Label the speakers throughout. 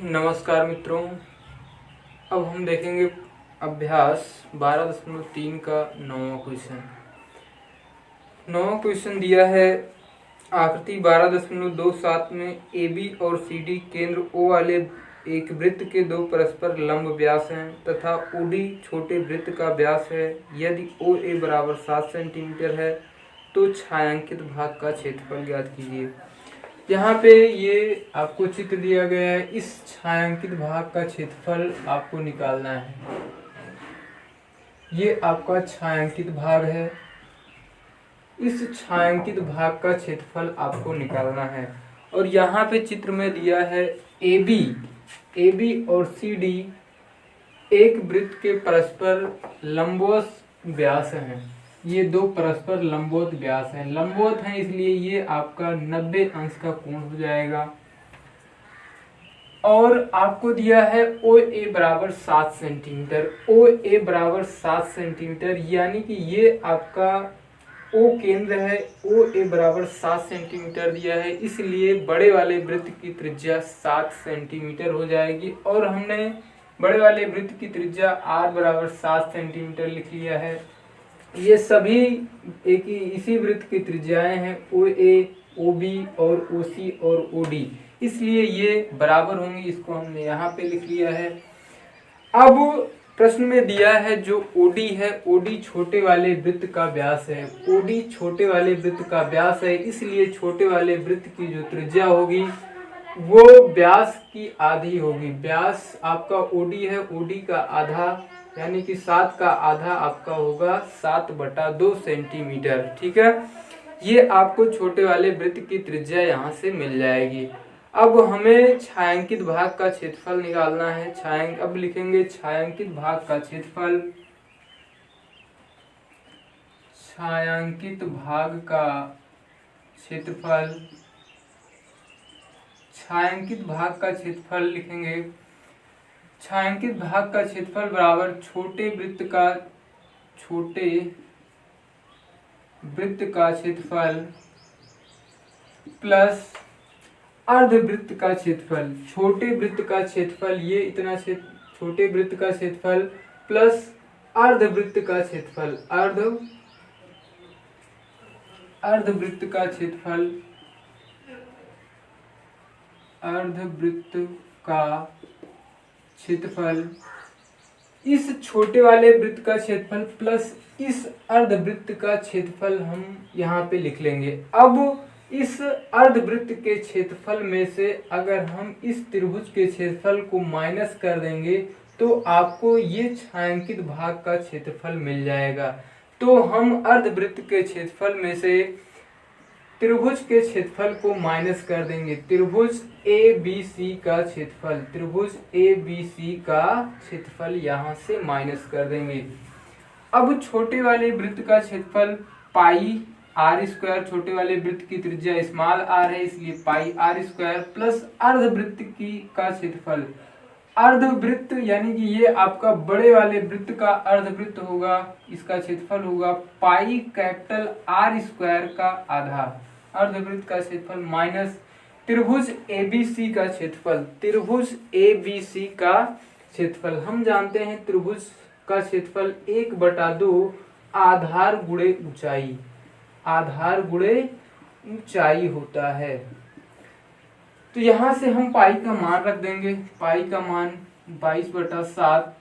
Speaker 1: नमस्कार मित्रों। अब हम देखेंगे अभ्यास 12.3 का 9वां क्वेश्चन। 9वां क्वेश्चन दिया है आकृति 12.27 में ए बी और सी डी केंद्र ओ वाले एक वृत्त के दो परस्पर लंब व्यास हैं तथा ओ डी छोटे वृत्त का व्यास है। यदि ओ ए बराबर 7 सेंटीमीटर है तो छायांकित भाग का क्षेत्रफल ज्ञात कीजिए। यहाँ पे ये आपको चित्र दिया गया है। इस छायांकित भाग का क्षेत्रफल आपको निकालना है। ये आपका छायांकित भाग है। इस छायांकित भाग का क्षेत्रफल आपको निकालना है। और यहाँ पे चित्र में दिया है ए बी और सी डी एक वृत्त के परस्पर लंबवत व्यास हैं। ये दो परस्पर लंबवत व्यास हैं। लंबवत हैं इसलिए ये आपका 90 अंश का कोण हो जाएगा। और आपको दिया है ओ ए बराबर 7 सेंटीमीटर। ओ ए बराबर 7 सेंटीमीटर यानी कि ये आपका ओ केंद्र है। ओ ए बराबर 7 सेंटीमीटर दिया है, इसलिए बड़े वाले वृत्त की त्रिज्या 7 सेंटीमीटर हो जाएगी। और हमने बड़े वाले वृत्त की त्रिज्या आर बराबर 7 सेंटीमीटर लिख लिया है। ये सभी एक ही इसी वृत्त की त्रिज्याएं हैं, ओ ए, ओ बी और ओ सी और ओ डी, इसलिए ये बराबर होंगी। इसको हमने यहाँ पे लिख लिया है। अब प्रश्न में दिया है जो ओडी है, ओडी छोटे वाले वृत्त का व्यास है। ओडी छोटे वाले वृत्त का व्यास है, इसलिए छोटे वाले वृत्त की जो त्रिज्या होगी वो व्यास की आधी होगी। व्यास आपका ओडी है, ओडी का आधा यानी कि 7 का आधा आपका होगा 7/2 सेंटीमीटर। ठीक है, ये आपको छोटे वाले वृत्त की त्रिज्या यहाँ से मिल जाएगी। अब हमें छायांकित भाग का क्षेत्रफल निकालना है। अब लिखेंगे छायांकित भाग का क्षेत्रफल। छायांकित भाग का क्षेत्रफल, छायांकित भाग का क्षेत्रफल लिखेंगे। छायांकित भाग का क्षेत्रफल बराबर छोटे वृत्त का क्षेत्रफल प्लस अर्धवृत्त का क्षेत्रफल। छोटे वृत्त का क्षेत्रफल ये इतना छोटे वृत्त का क्षेत्रफल प्लस अर्धवृत्त का क्षेत्रफल, अर्धवृत्त का क्षेत्रफल, अर्धवृत्त का क्षेत्रफल, इस छोटे वाले वृत्त का क्षेत्रफल प्लस इस अर्धवृत्त का क्षेत्रफल हम यहाँ पे लिख लेंगे। अब इस अर्धवृत्त के क्षेत्रफल में से अगर हम इस त्रिभुज के क्षेत्रफल को माइनस कर देंगे तो आपको ये छायांकित भाग का क्षेत्रफल मिल जाएगा। तो हम अर्धवृत्त के क्षेत्रफल में से त्रिभुज के क्षेत्रफल को माइनस कर देंगे। त्रिभुज ए बी सी का क्षेत्रफल, त्रिभुज ए बी सी का क्षेत्रफल यहाँ से माइनस कर देंगे। अब छोटे वाले वृत्त का क्षेत्रफल पाई आर स्क्वायर, छोटे वाले वृत्त की त्रिज्या स्मॉल आर है इसलिए पाई आर स्क्वायर प्लस अर्धवृत्त की का क्षेत्रफल, अर्धवृत्त यानी कि ये आपका बड़े वाले वृत्त का अर्धवृत्त होगा, इसका क्षेत्रफल होगा पाई कैपिटल आर स्क्वायर का आधा, अर्धवृत्त का क्षेत्रफल माइनस त्रिभुज एबीसी का क्षेत्रफल। त्रिभुज एबीसी का क्षेत्रफल हम जानते हैं, त्रिभुज का क्षेत्रफल 1/2 आधार गुणे ऊंचाई, आधार गुणे ऊंचाई होता है। तो यहाँ से हम पाई का मान रख देंगे। पाई का मान 22/7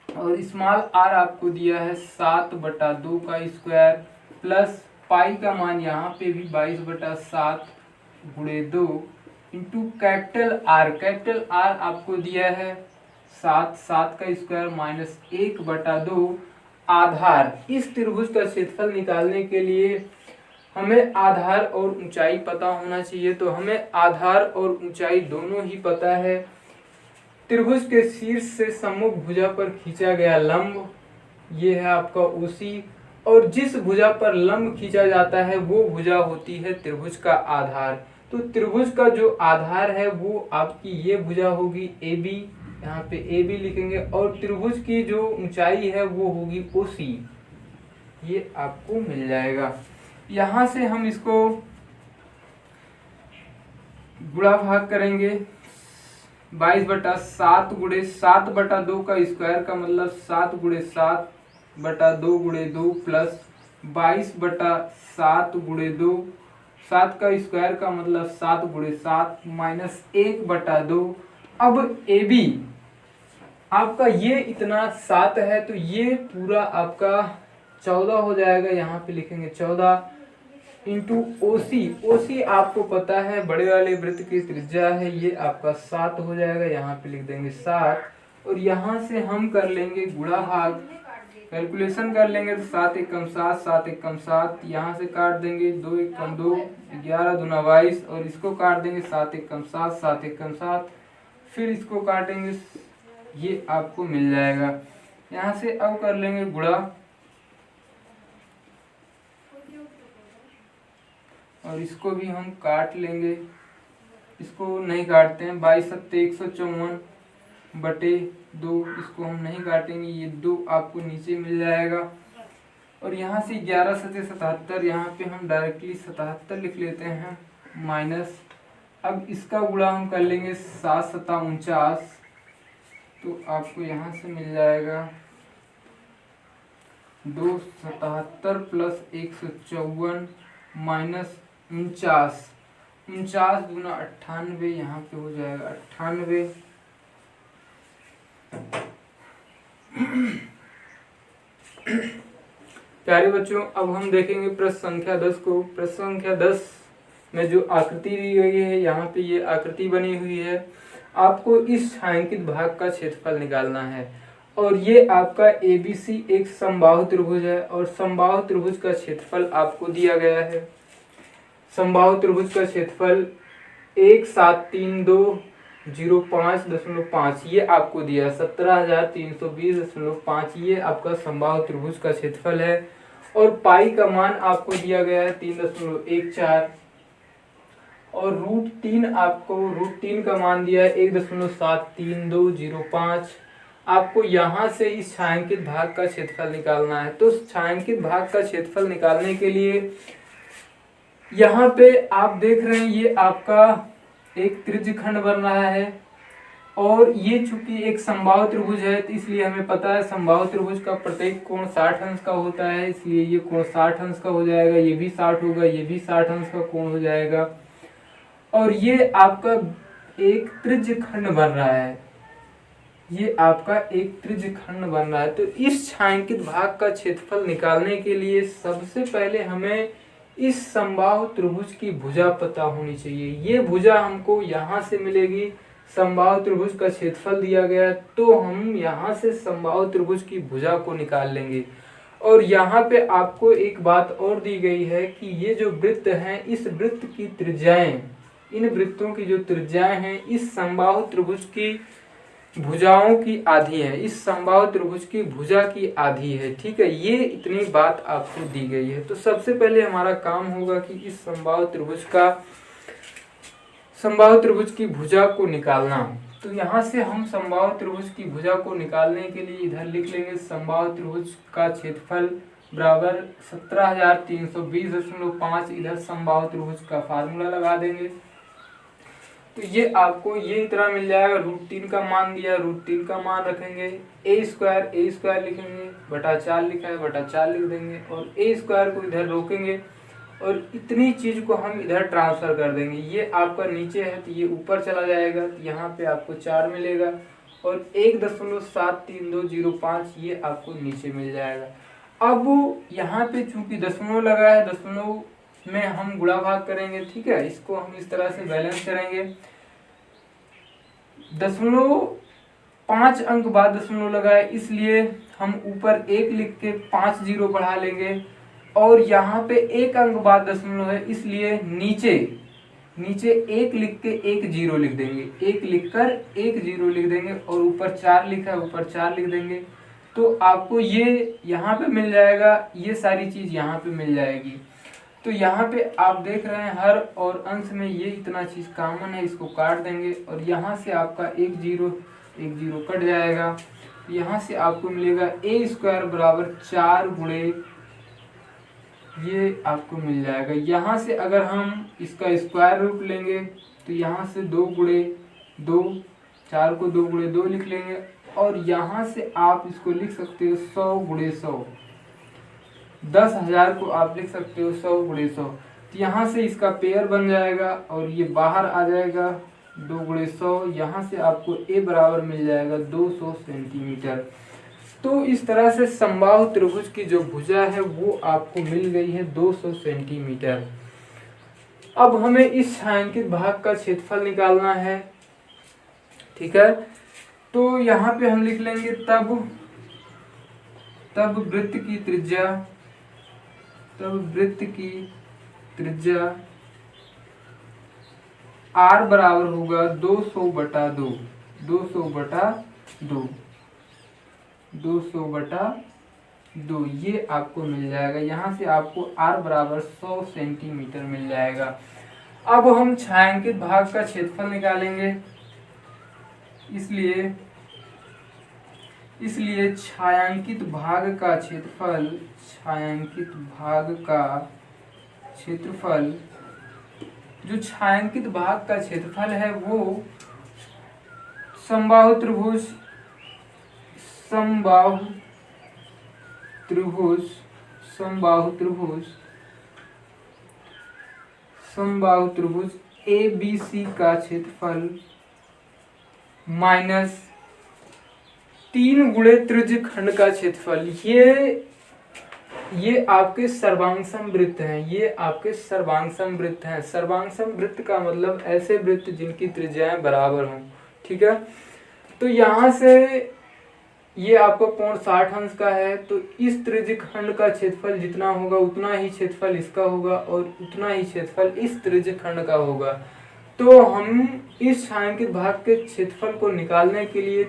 Speaker 1: और स्मॉल आर आपको दिया है 7/2 का स्क्वायर प्लस पाई का मान यहाँ पे भी 22/7 गुणे 2 into capital R. Capital R आपको दिया है 7 का स्क्वायर माइनस 1/2 आधार। इस त्रिभुज का क्षेत्रफल निकालने के लिए हमें आधार और ऊंचाई पता होना चाहिए। तो हमें आधार और ऊंचाई दोनों ही पता है। त्रिभुज के शीर्ष से सम्मुख भुजा पर खींचा गया लंब ये है आपका ओसी, और जिस भुजा पर लंब खींचा जाता है वो भुजा होती है त्रिभुज का आधार। तो त्रिभुज का जो आधार है वो आपकी ये भुजा होगी ए बी, यहाँ पे ए बी लिखेंगे, और त्रिभुज की जो ऊंचाई है वो होगी ओसी, ये आपको मिल जाएगा। यहाँ से हम इसको गुणा भाग करेंगे। 22/7 गुणे 7/2 का स्क्वायर का मतलब 7 गुणे 7/2 गुणे 2 प्लस 22/7 गुणे 2, 7 का स्क्वायर का मतलब 7 गुणे 7 माइनस 1/2। अब ए बी आपका ये इतना 7 है तो ये पूरा आपका 14 हो जाएगा। यहाँ पे लिखेंगे 14 इंटू ओसी। ओसी आपको पता है बड़े वाले वृत्त की त्रिज्या है, ये आपका 7 हो जाएगा। यहाँ पे लिख देंगे 7 और यहाँ से हम कर लेंगे गुणा भाग, कैलकुलेशन कर लेंगे तो 7 एकम 7, 7 एकम 7, यहाँ से काट देंगे 2 एकम 2, 11 दूना 22 और इसको काट देंगे 7 एकम 7, 7 एकम 7, फिर इसको काटेंगे, ये आपको मिल जाएगा। यहाँ से अब कर लेंगे गुणा और इसको भी हम काट लेंगे, इसको नहीं काटते हैं, 22 सत्ते 154 बटे 2, इसको हम नहीं काटेंगे, ये 2 आपको नीचे मिल जाएगा। और यहाँ से 11 सत्ते 77, यहाँ पे हम डायरेक्टली 77 लिख लेते हैं माइनस, अब इसका गुणा हम कर लेंगे 7 सत्ता 49, तो आपको यहाँ से मिल जाएगा 277 प्लस 154 माइनस 49 दूना 98, यहाँ पे हो जाएगा 98। प्यारे बच्चों अब हम देखेंगे प्रश्न संख्या 10 को। प्रश्न संख्या 10 में जो आकृति दी गई है, यहाँ पे ये आकृति बनी हुई है, आपको इस छायांकित भाग का क्षेत्रफल निकालना है। और ये आपका ABC एक समबाहु त्रिभुज है और समबाहु त्रिभुज का क्षेत्रफल आपको दिया गया है। समबाहु त्रिभुज का क्षेत्रफल 173205.5 ये आपको दिया, 17,320.5 ये आपका समबाहु त्रिभुज का क्षेत्रफल है। और पाई का मान आपको दिया गया है 3.14 और √3 आपको √3 का मान दिया है 1.73205। आपको यहाँ से इस छायांकित भाग का क्षेत्रफल निकालना है। तो छायांकित भाग का क्षेत्रफल निकालने के लिए यहाँ पे आप देख रहे हैं ये आपका एक त्रिज्यखंड बन रहा है और ये चूंकि एक समबाहु त्रिभुज है तो इसलिए हमें पता है समबाहु त्रिभुज का प्रत्येक कोण 60 अंश का होता है, इसलिए ये कोण 60 अंश का हो जाएगा, ये भी 60 होगा, ये भी 60 अंश का कोण हो जाएगा। और ये आपका एक त्रिज्यखंड बन रहा है, ये आपका एक त्रिज्यखंड बन रहा है। तो इस छायांकित भाग का क्षेत्रफल निकालने के लिए सबसे पहले हमें इस समबाहु त्रिभुज की भुजा पता होनी चाहिए। ये भुजा हमको यहाँ से मिलेगी, समबाहु त्रिभुज का क्षेत्रफल दिया गया तो हम यहाँ से समबाहु त्रिभुज की भुजा को निकाल लेंगे। और यहाँ पे आपको एक बात और दी गई है कि ये जो वृत्त हैं इस वृत्त की त्रिज्याएं, इन वृत्तों की जो त्रिज्याएं हैं इस समबाहु त्रिभुज की भुजाओं की आधी है, इस समबाहु त्रिभुज की भुजा की आधी है। ठीक है, ये इतनी बात आपको दी गई है। तो सबसे पहले हमारा काम होगा कि इस समबाहु त्रिभुज की भुजा को निकालना। तो यहाँ से हम समबाहु त्रिभुज की भुजा को निकालने के लिए इधर लिख लेंगे समबाहु त्रिभुज का क्षेत्रफल बराबर 17,320.5, इधर समबाहु त्रिभुज का फार्मूला लगा देंगे तो ये आपको ये इतना मिल जाएगा। √3 का मान दिया, √3 का मान रखेंगे, a स्क्वायर लिखेंगे, बटा 4 लिखा है बटा 4 लिख देंगे और a स्क्वायर को इधर रोकेंगे और इतनी चीज को हम इधर ट्रांसफर कर देंगे। ये आपका नीचे है तो ये ऊपर चला जाएगा, तो यहाँ पे आपको 4 मिलेगा और 1.73205 ये आपको नीचे मिल जाएगा। अब यहाँ पे चूंकि दशमलव लगा है, दशमलव में हम गुणा भाग करेंगे। ठीक है, इसको हम इस तरह से बैलेंस करेंगे। दशमलव 5 अंक बाद दशमलव लगा है इसलिए हम ऊपर 1 लिख के 5 जीरो बढ़ा लेंगे और यहाँ पे 1 अंक बाद दशमलव है इसलिए नीचे 1 लिख के 1 जीरो लिख देंगे, 1 लिखकर 1 जीरो लिख देंगे और ऊपर 4 लिखा है ऊपर 4 लिख देंगे। तो आपको ये यहाँ पे मिल जाएगा, ये सारी चीज यहाँ पे मिल जाएगी। तो यहाँ पे आप देख रहे हैं हर और अंश में ये इतना चीज कॉमन है, इसको काट देंगे और यहाँ से आपका 1 जीरो कट जाएगा। यहाँ से आपको मिलेगा a स्क्वायर बराबर 4 गुणे ये आपको मिल जाएगा। यहाँ से अगर हम इसका स्क्वायर रूट लेंगे तो यहाँ से 2 गुणे 2 4 को 2 गुणे 2 लिख लेंगे और यहाँ से आप इसको लिख सकते हो 100 गुणे 100। 10,000 को आप लिख सकते हो 100 गुणे 100। तो यहाँ से इसका पेयर बन जाएगा और ये बाहर आ जाएगा 2 गुणे 100। यहाँ से आपको ए बराबर मिल जाएगा 200 सेंटीमीटर। तो इस तरह से समबाहु त्रिभुज की जो भुजा है वो आपको मिल गई है 200 सेंटीमीटर। अब हमें इस छायांकित भाग का क्षेत्रफल निकालना है, ठीक है। तो यहाँ पे हम लिख लेंगे तब वृत्त की त्रिज्या r बराबर होगा 200/2। 200/2 ये आपको मिल जाएगा। यहाँ से आपको r बराबर 100 सेंटीमीटर मिल जाएगा। अब हम छायांकित भाग का क्षेत्रफल निकालेंगे। इसलिए छायांकित भाग का क्षेत्रफल जो छायांकित भाग का क्षेत्रफल है वो समबाहु त्रिभुज ABC का क्षेत्रफल माइनस 3 गुणे त्रिज्य खंड का क्षेत्रफल। ये आपके सर्वांगसम वृत्त हैं। सर्वांगसम वृत्त का मतलब ऐसे वृत्त जिनकी त्रिज्याएं बराबर हों, ठीक है। तो यहाँ से ये आपका कोण 60 अंश का है, तो इस त्रिज्य खंड का क्षेत्रफल जितना होगा उतना ही क्षेत्रफल इसका होगा और उतना ही क्षेत्रफल इस त्रिज्य खंड का होगा। तो हम इस छायांकित भाग के क्षेत्रफल को निकालने के लिए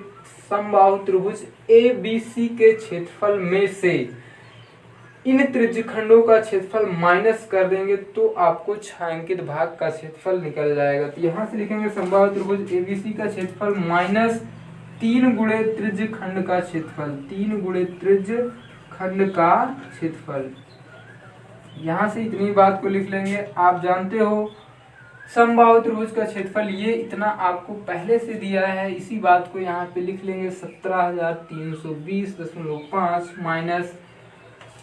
Speaker 1: समबाहु त्रिभुज ABC के क्षेत्रफल में से इन त्रिज्यखंडों का क्षेत्रफल माइनस कर देंगे तो आपको छायांकित भाग का क्षेत्रफल निकल जाएगा। तो यहाँ से लिखेंगे समबाहु त्रिभुज ABC का क्षेत्रफल माइनस 3 गुणे त्रिज्यखंड का क्षेत्रफल। 3 गुणे त्रिज्यखंड का क्षेत्रफल। यहाँ से इतनी बात को लिख लेंगे। आप जानते हो समबाहु त्रिभुज का क्षेत्रफल ये इतना आपको पहले से दिया है, इसी बात को यहाँ पे लिख लेंगे 17,320.5 माइनस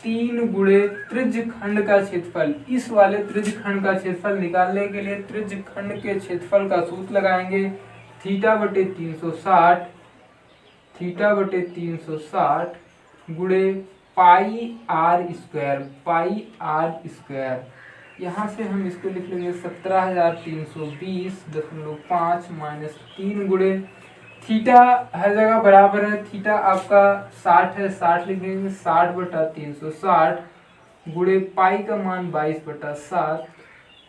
Speaker 1: 3 गुणे त्रिज्यखंड का क्षेत्रफल। इस वाले त्रिज्यखंड का क्षेत्रफल निकालने के लिए त्रिज्यखंड के क्षेत्रफल का सूत्र लगाएंगे थीटा/360 गुणे पाई r स्क्वायर। यहाँ से हम इसको लिख लेंगे 17,320.5 माइनस 3 गुणे थीटा हर जगह बराबर है। थीटा आपका 60 है, 60 लिखेंगे 60/360 गुणे पाई का मान 22/7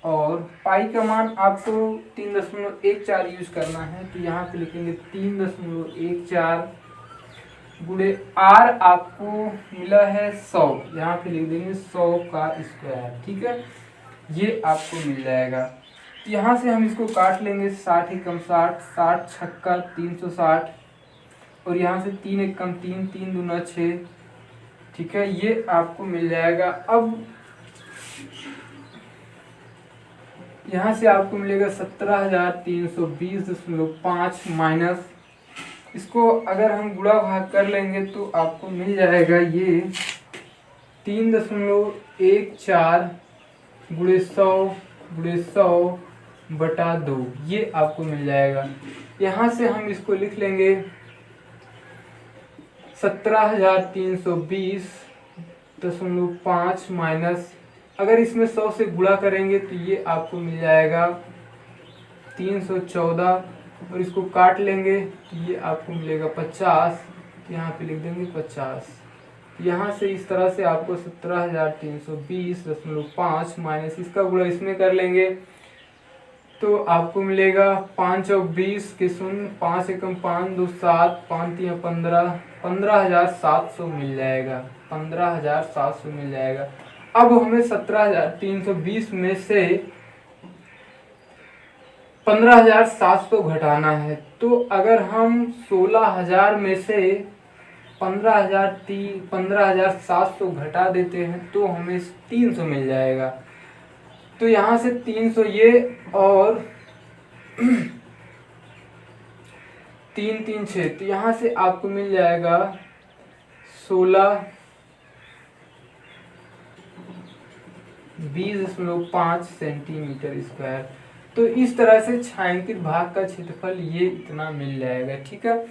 Speaker 1: और पाई का मान आपको 3.14 यूज करना है। तो यहाँ पे लिखेंगे 3.14 गुणे r आपको मिला है 100। यहाँ पे लिख देंगे 100 का स्क्वायर, ठीक है। ये आपको मिल जाएगा। तो यहाँ से हम इसको काट लेंगे 60 एकम 60, 60 छक्का 360 और यहाँ से 3 एकम 3, 3 दूना 6, ठीक है। ये आपको मिल जाएगा। अब यहाँ से आपको मिलेगा 17,320.5 माइनस, इसको अगर हम गुणा भाग कर लेंगे तो आपको मिल जाएगा ये 3.14 गुणे 100/2 ये आपको मिल जाएगा। यहाँ से हम इसको लिख लेंगे 17,320.5 माइनस, अगर इसमें 100 से गुणा करेंगे तो ये आपको मिल जाएगा 314 और इसको काट लेंगे तो ये आपको मिलेगा 50। यहाँ पे लिख देंगे 50। यहाँ से इस तरह से आपको 17,320.5 माइनस इसका गुणा इसमें कर लेंगे तो आपको मिलेगा 5 और 20 के 0, 5 एकम 5 2 7, 5 3 15, 15,700 मिल जाएगा। 15,700 मिल जाएगा। अब हमें 17,320 में से 15,700 घटाना है। तो अगर हम 16,000 में से 15,700 घटा देते हैं तो हमें 300 मिल जाएगा। तो यहाँ से 300 ये और 3 3 6, तो यहाँ से आपको मिल जाएगा 16 20.5 सेंटीमीटर स्क्वायर। तो इस तरह से छायांकित भाग का क्षेत्रफल ये इतना मिल जाएगा। ठीक है,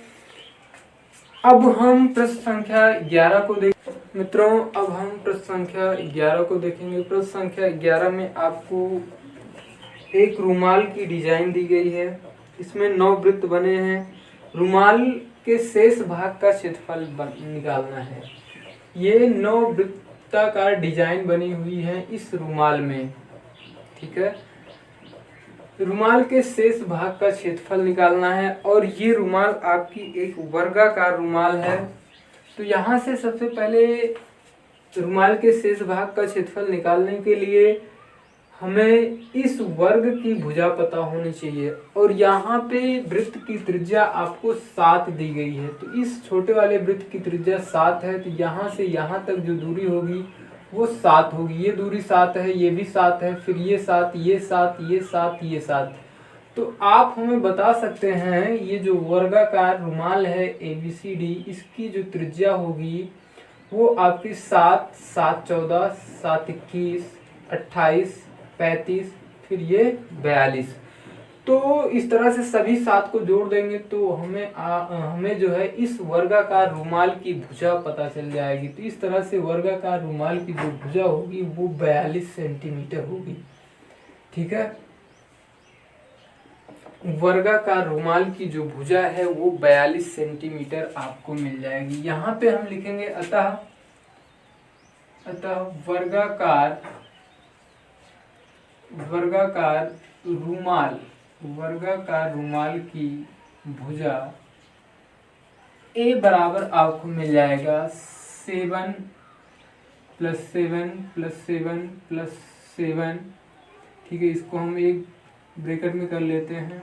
Speaker 1: अब हम प्रश्न संख्या 11 को देख मित्रों, अब हम प्रश्न संख्या 11 को देखेंगे। प्रश्न संख्या 11 में आपको एक रुमाल की डिजाइन दी गई है। इसमें 9 वृत्त बने हैं। रुमाल के शेष भाग का क्षेत्रफल निकालना है। ये 9 वृत्ताकार डिजाइन बनी हुई है इस रुमाल में। ठीक है, रुमाल के शेष भाग का क्षेत्रफल निकालना है और ये रुमाल आपकी एक वर्गाकार रुमाल है। तो यहाँ से सबसे पहले रुमाल के शेष भाग का क्षेत्रफल निकालने के लिए हमें इस वर्ग की भुजा पता होनी चाहिए और यहाँ पे वृत्त की त्रिज्या आपको 7 दी गई है। तो इस छोटे वाले वृत्त की त्रिज्या 7 है, तो यहाँ से यहाँ तक जो दूरी होगी वो 7 होगी। ये दूरी 7 है, ये भी 7 है, फिर ये 7, ये 7, ये 7, ये 7। तो आप हमें बता सकते हैं ये जो वर्गाकार रुमाल है ABCD, इसकी जो त्रिज्या होगी वो आपकी 7 7 14 7 21 28 35 फिर ये 42। तो इस तरह से सभी 7 को जोड़ देंगे तो हमें जो है इस वर्गाकार रुमाल की भुजा पता चल जाएगी। तो इस तरह से वर्गाकार रुमाल की जो भुजा होगी वो 42 सेंटीमीटर होगी। ठीक है, वर्गाकार रुमाल की जो भुजा है वो 42 सेंटीमीटर आपको मिल जाएगी। यहाँ पे हम लिखेंगे अतः वर्गाकार रुमाल की भुजा A बराबर आपको मिल जाएगा 7 + 7 + 7 + 7। ठीक है, इसको हम एक ब्रैकेट में कर लेते हैं।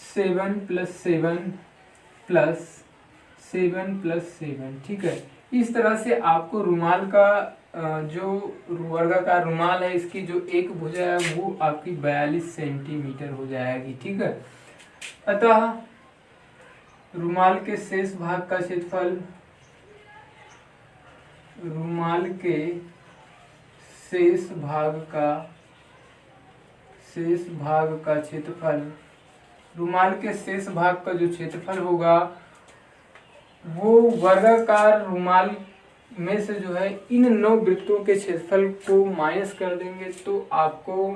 Speaker 1: 7 + 7 + 7 + 7। ठीक है, इस तरह से आपको रुमाल का जो वर्गाकार रुमाल है इसकी जो एक भुजा है वो आपकी 42 सेंटीमीटर हो जाएगी। ठीक है, अतः रुमाल के शेष भाग का क्षेत्रफल रुमाल के शेष भाग का क्षेत्रफल रुमाल के शेष भाग का जो क्षेत्रफल होगा वो वर्गाकार रुमाल में से जो है इन 9 वृत्तों के क्षेत्रफल को माइनस कर देंगे तो आपको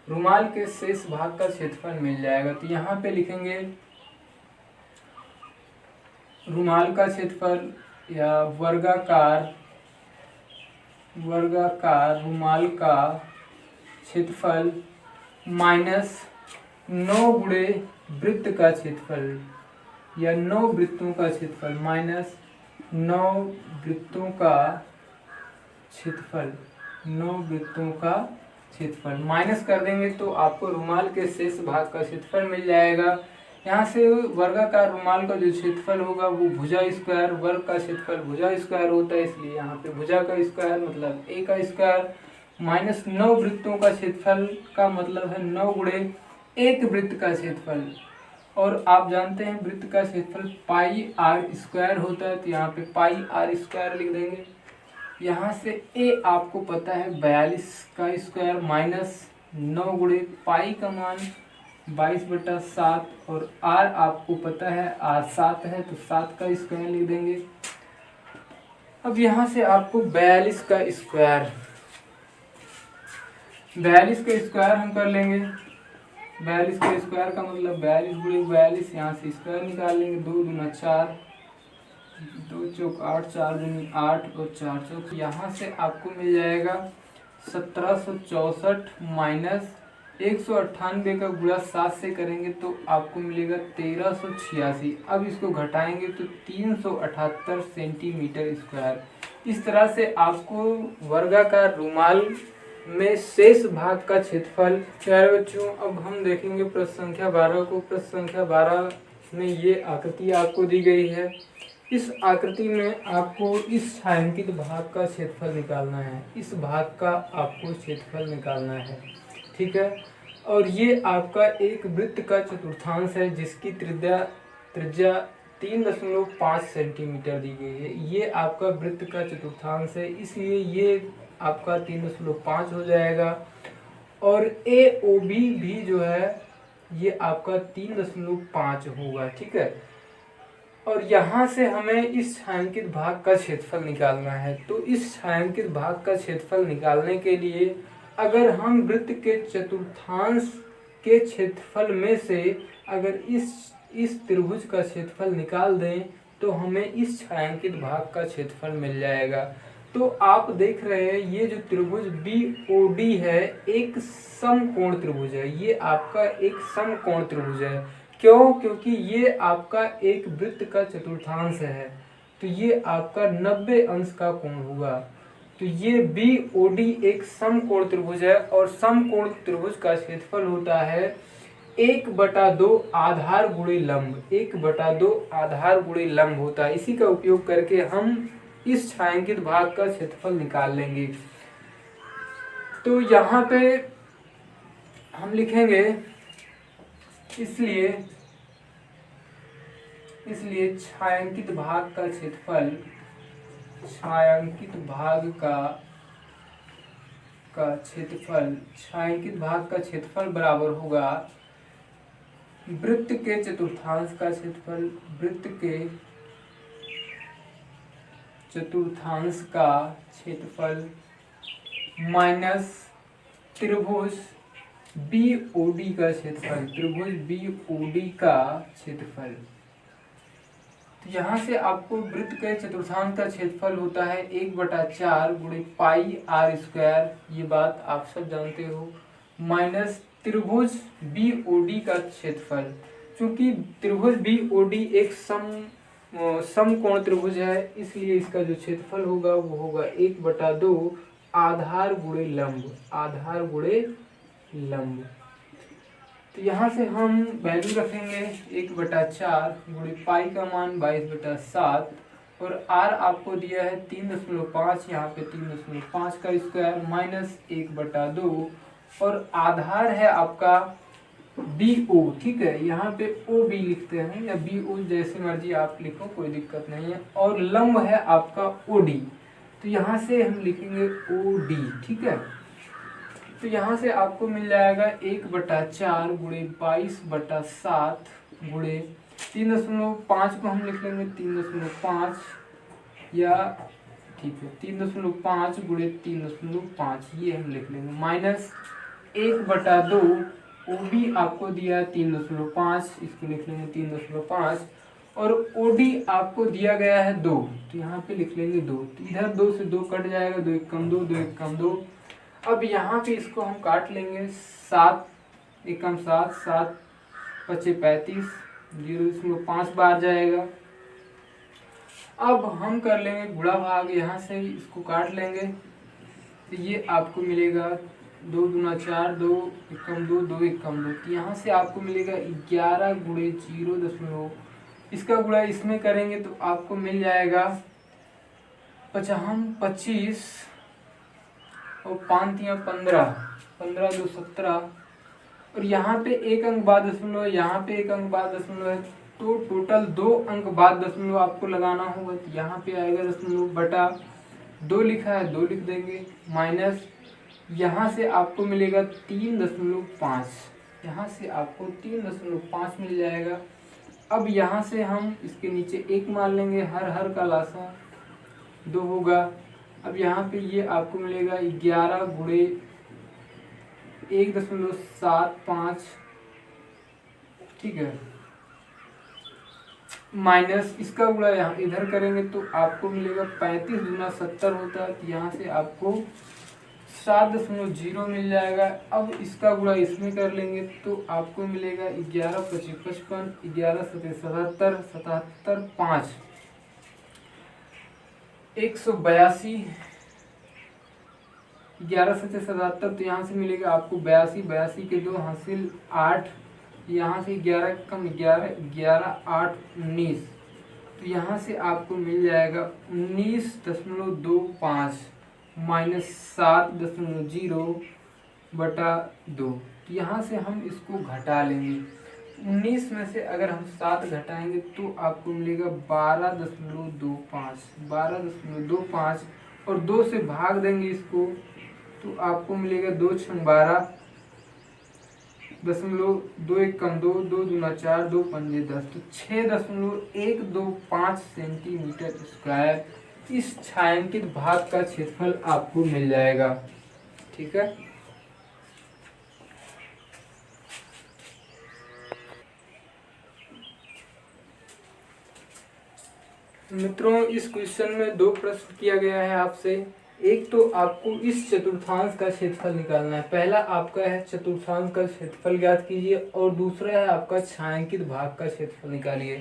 Speaker 1: रुमाल के शेष भाग का क्षेत्रफल मिल जाएगा। तो यहाँ पे लिखेंगे रुमाल का क्षेत्रफल या वर्गाकार रुमाल का क्षेत्रफल माइनस 9 गुणे वृत्त का क्षेत्रफल या 9 वृत्तों का क्षेत्रफल माइनस 9 वृत्तों का क्षेत्रफल माइनस कर देंगे तो आपको रुमाल के शेष भाग का क्षेत्रफल मिल जाएगा। यहाँ से वर्गाकार रुमाल का जो क्षेत्रफल होगा वो भुजा स्क्वायर, वर्ग का क्षेत्रफल भुजा स्क्वायर होता है, इसलिए यहाँ पे भुजा का स्क्वायर मतलब A का स्क्वायर माइनस 9 वृत्तों का क्षेत्रफल का मतलब है 9 गुणे एक वृत्त का क्षेत्रफल। और आप जानते हैं वृत्त का क्षेत्रफल πr² होता है, तो यहाँ पे πr² लिख देंगे। यहाँ से A आपको पता है 42 का स्क्वायर माइनस 9 गुणे पाई का मान 22/7 और R आपको पता है R 7 है, तो 7 का स्क्वायर लिख देंगे। अब यहाँ से आपको 42 का स्क्वायर हम कर लेंगे। 42 का स्क्वायर का मतलब 42 गुणे 42, यहाँ से स्क्वायर निकाल लेंगे। 2 दूना 4, 2 चौक 8, 4 दूनी 8 और 4 चौक, यहाँ से आपको मिल जाएगा 1764 माइनस 198 का गुणा 7 से करेंगे तो आपको मिलेगा 1386। अब इसको घटाएंगे तो 378 सेंटीमीटर स्क्वायर। इस तरह से आपको वर्गाकार रुमाल में शेष भाग का क्षेत्रफल। प्यारे बच्चों, अब हम देखेंगे प्रश्न संख्या 12 को। प्रश्न संख्या 12 में ये आकृति आपको दी गई है। इस आकृति में आपको इस छायांकित भाग का क्षेत्रफल निकालना है। इस भाग का आपको क्षेत्रफल निकालना है। ठीक है, और ये आपका एक वृत्त का चतुर्थांश है जिसकी त्रिज्या 3.5 सेंटीमीटर दी गई है। ये आपका वृत्त का चतुर्थांश है, इसलिए ये आपका 3.5 हो जाएगा। और AOB भी जो है ये आपका 3.5 होगा, ठीक है। और यहाँ से हमें इस छायांकित भाग का क्षेत्रफल निकालना है। तो इस छायांकित भाग का क्षेत्रफल निकालने के लिए अगर हम वृत्त के चतुर्थांश के क्षेत्रफल में से अगर इस त्रिभुज का क्षेत्रफल निकाल दें तो हमें इस छायांकित भाग का क्षेत्रफल मिल जाएगा। तो आप देख रहे हैं ये जो त्रिभुज BOD है एक समकोण त्रिभुज है। ये आपका एक समकोण त्रिभुज है। क्यों? क्योंकि ये आपका एक वृत्त का चतुर्थांश है, तो ये आपका 90 अंश का कोण होगा। तो ये BOD एक समकोण त्रिभुज है और समकोण त्रिभुज का क्षेत्रफल होता है 1/2 आधार गुणे लंब। 1/2 आधार गुणे लंब होता है। इसी का उपयोग करके हम इस छायांकित भाग का क्षेत्रफल निकाल लेंगे। तो यहाँ पे हम लिखेंगे इसलिए छायांकित भाग का क्षेत्रफल छायांकित भाग का क्षेत्रफल बराबर होगा वृत्त के चतुर्थांश का क्षेत्रफल, वृत्त के चतुर्थांश का क्षेत्रफल माइनस त्रिभुज BOD का क्षेत्रफल, त्रिभुज BOD का क्षेत्रफल। तो यहाँ से आपको वृत्त के चतुर्थांश का क्षेत्रफल होता है 1/4 गुणे पाई r², ये बात आप सब जानते हो, माइनस त्रिभुज BOD का क्षेत्रफल। चूंकि त्रिभुज BOD एक समकोण त्रिभुज है इसलिए इसका जो क्षेत्रफल होगा वो होगा 1/2 आधार गुणे लंब, आधार गुणे लंब। तो यहाँ से हम वैल्यू रखेंगे 1/4 गुणे पाई का मान 22/7 और r आपको दिया है 3.5, यहाँ पे 3.5 का स्क्वायर माइनस 1/2 और आधार है आपका BO, ठीक है। यहाँ पे OB लिखते हैं या BO जैसे मर्जी आप लिखो, कोई दिक्कत नहीं है। और लंब है आपका OD, तो यहाँ से हम लिखेंगे OD, ठीक है। तो यहाँ से आपको मिल जाएगा 1/4 गुणे 22/7 गुणे 3.5 को हम लिख लेंगे 3.5 या ठीक है 3.5 गुणे 3.5 ये हम लिख लेंगे माइनस 1/2 OB आपको दिया है 3.5, इसको लिख लेंगे 3.5 और OD आपको दिया गया है 2, तो यहाँ पे लिख लेंगे 2। तो इधर 2 से 2 कट जाएगा, 2 1 कम 2, 2 1 कम 2। अब यहाँ पे इसको हम काट लेंगे 7 1 कम 7, 7 25 35, 0.5 बार जाएगा। अब हम कर लेंगे गुणा भाग, यहाँ से इसको काट लेंगे तो ये आपको मिलेगा 2 दूना 4, 2 1 कम 2, 2 1 कम 2। तो यहाँ से आपको मिलेगा 11 गुणे 0, इसका गुणा इसमें करेंगे तो आपको मिल जाएगा 25 और 5 या 15, 15 2 17 और यहाँ पे एक अंक बाद दशमलव है, यहाँ पे एक अंक बाद दशमलव है, तो टोटल 2 अंक बाद दशमलव आपको लगाना होगा। तो यहाँ पे आएगा दशमलव बटा 2 लिखा है 2 लिख देंगे माइनस यहाँ से आपको मिलेगा 3.5, यहाँ से आपको 3.5 मिल जाएगा। अब यहाँ से हम इसके नीचे 1 मान लेंगे, हर का लासा 2 होगा। अब यहाँ पे ये आपको मिलेगा 11 गुणे 1.75, ठीक है, माइनस इसका गुणा यहाँ इधर करेंगे तो आपको मिलेगा 35 दूना 70 होता है। तो यहाँ से आपको 7.0 मिल जाएगा। अब इसका गुणा इसमें कर लेंगे तो आपको मिलेगा 11 25 55, 11 77 77 5 182, 11 से 77, तो यहाँ से मिलेगा आपको 82, 82 के 2 हासिल 8, यहाँ से 11 कम 11, 11 8 19, तो यहाँ से आपको मिल जाएगा 19.25 माइनस 7.0 बटा 2। तो यहाँ से हम इसको घटा लेंगे। 19 में से अगर हम 7 घटाएंगे तो आपको मिलेगा 12.25 और 2 से भाग देंगे इसको तो आपको मिलेगा 2 छंग 12 दशमलव 2 एक कम 2 2 दूना 4 2 पंजे 10 तो 6.125 सेंटीमीटर स्क्वायर इस छायांकित भाग का क्षेत्रफल आपको मिल जाएगा। ठीक है, मित्रों इस क्वेश्चन में 2 प्रश्न किया गया है आपसे। एक तो आपको इस चतुर्थांश का क्षेत्रफल निकालना है। पहला आपका है चतुर्थांश का क्षेत्रफल ज्ञात कीजिए और दूसरा है आपका छायांकित भाग का क्षेत्रफल निकालिए।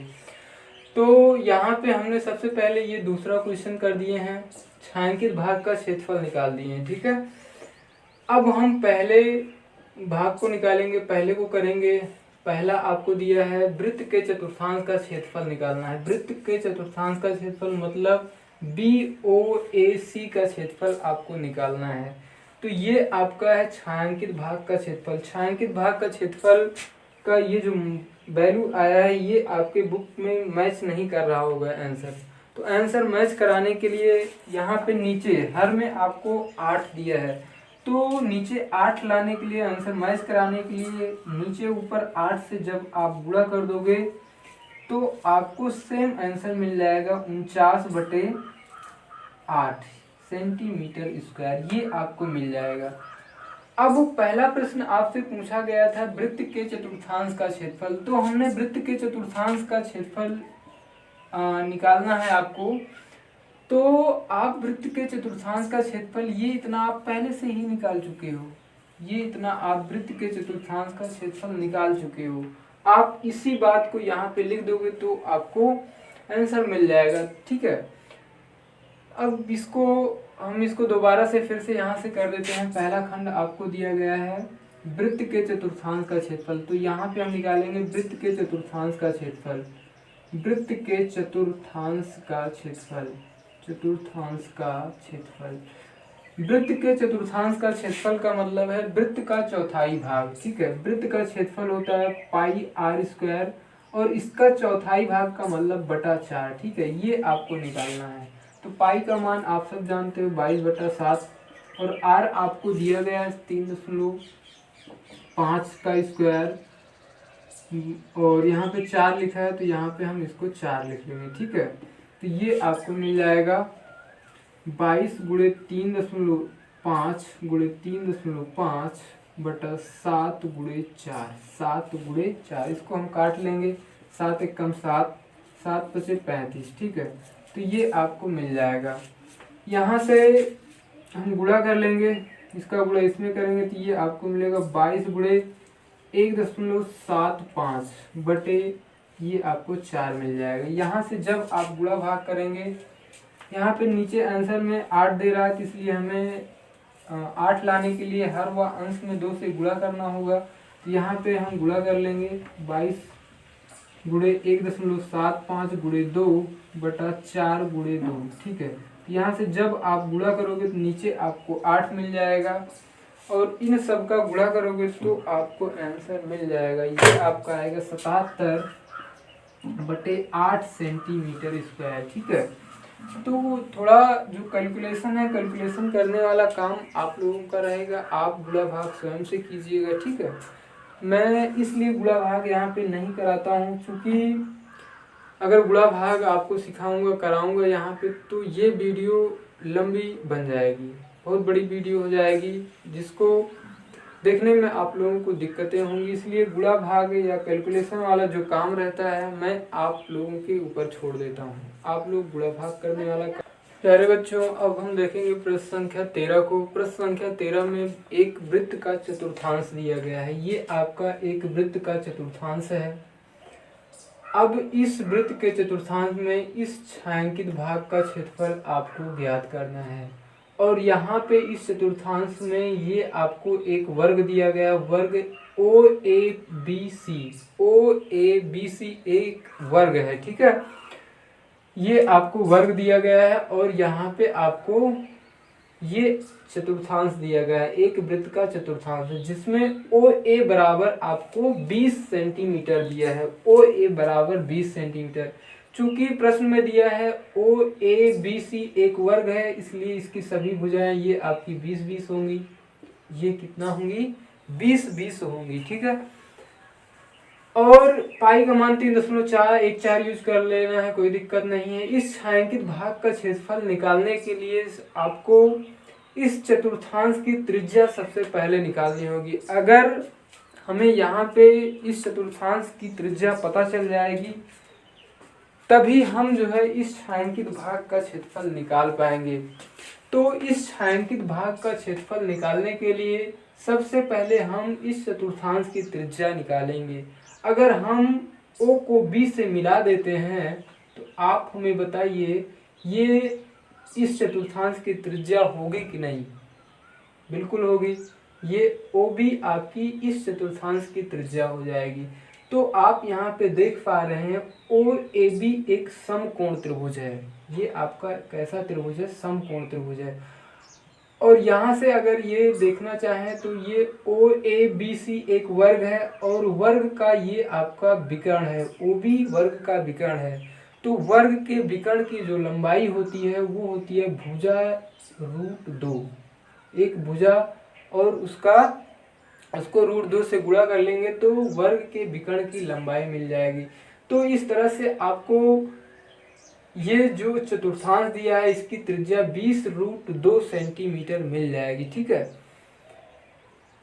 Speaker 1: तो यहाँ पे हमने सबसे पहले ये दूसरा क्वेश्चन कर दिए हैं, छायांकित भाग का क्षेत्रफल निकाल दिए हैं। ठीक है, अब हम पहले भाग को निकालेंगे, पहले को करेंगे। पहला आपको दिया है वृत्त के चतुर्थांश का क्षेत्रफल निकालना है। वृत्त के चतुर्थांश का क्षेत्रफल मतलब BOAC का क्षेत्रफल आपको निकालना है। तो ये आपका है छायांकित भाग का क्षेत्रफल। छायांकित भाग का क्षेत्रफल का ये जो वैल्यू आया है ये आपके बुक में मैच नहीं कर रहा होगा आंसर। तो आंसर मैच कराने के लिए यहाँ पे नीचे हर में आपको 8 दिया है, तो नीचे 8 लाने के लिए आंसर मैच कराने के लिए नीचे ऊपर 8 से जब आप गुणा कर दोगे तो आपको सेम आंसर मिल जाएगा 49/8 सेंटीमीटर स्क्वायर, ये आपको मिल जाएगा। अब पहला प्रश्न आपसे पूछा गया था वृत्त के चतुर्थांश का क्षेत्रफल, तो हमने वृत्त के चतुर्थांश का क्षेत्रफल निकालना है आपको। तो आप वृत्त के चतुर्थांश का क्षेत्रफल ये इतना आप पहले से ही निकाल चुके हो, ये इतना आप वृत्त के चतुर्थांश का क्षेत्रफल निकाल चुके हो। आप इसी बात को यहाँ पे लिख दोगे तो आपको आंसर मिल जाएगा। ठीक है, अब हम इसको दोबारा से फिर से यहाँ से कर देते हैं। पहला खंड आपको दिया गया है वृत्त के चतुर्थांश का क्षेत्रफल, तो यहाँ पे हम निकालेंगे वृत्त के चतुर्थांश का क्षेत्रफल। वृत्त के चतुर्थांश का क्षेत्रफल, चतुर्थांश का क्षेत्रफल। वृत्त के चतुर्थांश का क्षेत्रफल का मतलब है वृत्त का चौथाई भाग। ठीक है, वृत्त का क्षेत्रफल होता है πr² और इसका चौथाई भाग का मतलब बटा 4। ठीक है, ये आपको निकालना है। तो पाई का मान आप सब जानते हो 22/7 और r आपको दिया गया है 3.5 का स्क्वायर और यहाँ पे 4 लिखा है तो यहाँ पे हम इसको 4 लिख लेंगे। ठीक है, तो ये आपको मिल जाएगा 22 × 3.5 × 3.5 बटा 7 × 4, 7 × 4 इसको हम काट लेंगे। 7 एक कम 7, 7 × 5 = 35। ठीक है, तो ये आपको मिल जाएगा। यहाँ से हम गुणा कर लेंगे, इसका गुणा इसमें करेंगे तो ये आपको मिलेगा 22 × 1.75 बटे ये आपको 4 मिल जाएगा। यहाँ से जब आप गुणा भाग करेंगे, यहाँ पे नीचे आंसर में 8 दे रहा है तो इसलिए हमें 8 लाने के लिए हर वह अंश में 2 से गुणा करना होगा। तो यहाँ पे हम गुणा कर लेंगे 22 × 1.75 × 2 बटा 4 × 2। ठीक है, यहाँ से जब आप गुणा करोगे तो नीचे आपको 8 मिल जाएगा और इन सब का गुणा करोगे तो आपको आंसर मिल जाएगा। ये आपका आएगा 77/8 सेंटीमीटर स्क्वायर। ठीक है, तो थोड़ा जो कैलकुलेशन है, कैलकुलेशन करने वाला काम आप लोगों का रहेगा, आप गुणा भाग स्वयं से कीजिएगा। ठीक है, मैं इसलिए गुणा भाग यहाँ पे नहीं कराता हूँ क्योंकि अगर गुणा भाग आपको सिखाऊंगा कराऊंगा यहाँ पे तो ये वीडियो लंबी बन जाएगी, बहुत बड़ी वीडियो हो जाएगी जिसको देखने में आप लोगों को दिक्कतें होंगी। इसलिए गुणा भाग या कैलकुलेशन वाला जो काम रहता है मैं आप लोगों के ऊपर छोड़ देता हूँ, आप लोग गुणा भाग करने वाला। प्यारे बच्चों, अब हम देखेंगे प्रश्न संख्या 13 को। प्रश्न संख्या 13 में एक वृत्त का चतुर्थांश दिया गया है। ये आपका एक वृत्त का चतुर्थांश है। अब इस वृत्त के चतुर्थांश में इस छायांकित भाग का क्षेत्रफल आपको ज्ञात करना है और यहाँ पे इस चतुर्थांश में ये आपको एक वर्ग दिया गया, वर्ग OABC। OABC एक वर्ग है। ठीक है, ये आपको वर्ग दिया गया है और यहाँ पे आपको ये चतुर्थांश दिया गया है, एक वृत्त का चतुर्थांश जिसमें ओ ए बराबर आपको 20 सेंटीमीटर दिया है। ओ ए बराबर 20 सेंटीमीटर। चूंकि प्रश्न में दिया है ओ ए बी सी एक वर्ग है, इसलिए इसकी सभी भुजाएं ये आपकी 20-20 होंगी। ये कितना होंगी? 20-20 होंगी। ठीक है। और पाई का मान 3.414 यूज कर लेना है, कोई दिक्कत नहीं है। इस छायांकित भाग का क्षेत्रफल निकालने के लिए आपको इस चतुर्थांश की त्रिज्या सबसे पहले निकालनी होगी। अगर हमें यहाँ पे इस चतुर्थांश की त्रिज्या पता चल जाएगी तभी हम जो है इस छायांकित भाग का क्षेत्रफल निकाल पाएंगे। तो इस छायांकित भाग का क्षेत्रफल निकालने के लिए सबसे पहले हम इस चतुर्थांश की त्रिज्या निकालेंगे। अगर हम O को B से मिला देते हैं तो आप हमें बताइए ये इस चतुर्थांश की त्रिज्या होगी कि नहीं? बिल्कुल होगी। ये OB आपकी इस चतुर्थांश की त्रिज्या हो जाएगी। तो आप यहाँ पे देख पा रहे हैं OAB एक समकोण त्रिभुज है। ये आपका कैसा त्रिभुज है? समकोण त्रिभुज है। और यहाँ से अगर ये देखना चाहें तो ये OABC एक वर्ग है और वर्ग का ये आपका विकर्ण है। OB वर्ग का विकर्ण है। तो वर्ग के विकर्ण की जो लंबाई होती है वो होती है भुजा √2। एक भुजा और उसको √2 से गुणा कर लेंगे तो वर्ग के विकर्ण की लंबाई मिल जाएगी। तो इस तरह से आपको ये जो चतुर्थांश दिया है इसकी त्रिज्या 20√2 सेंटीमीटर मिल जाएगी। ठीक है।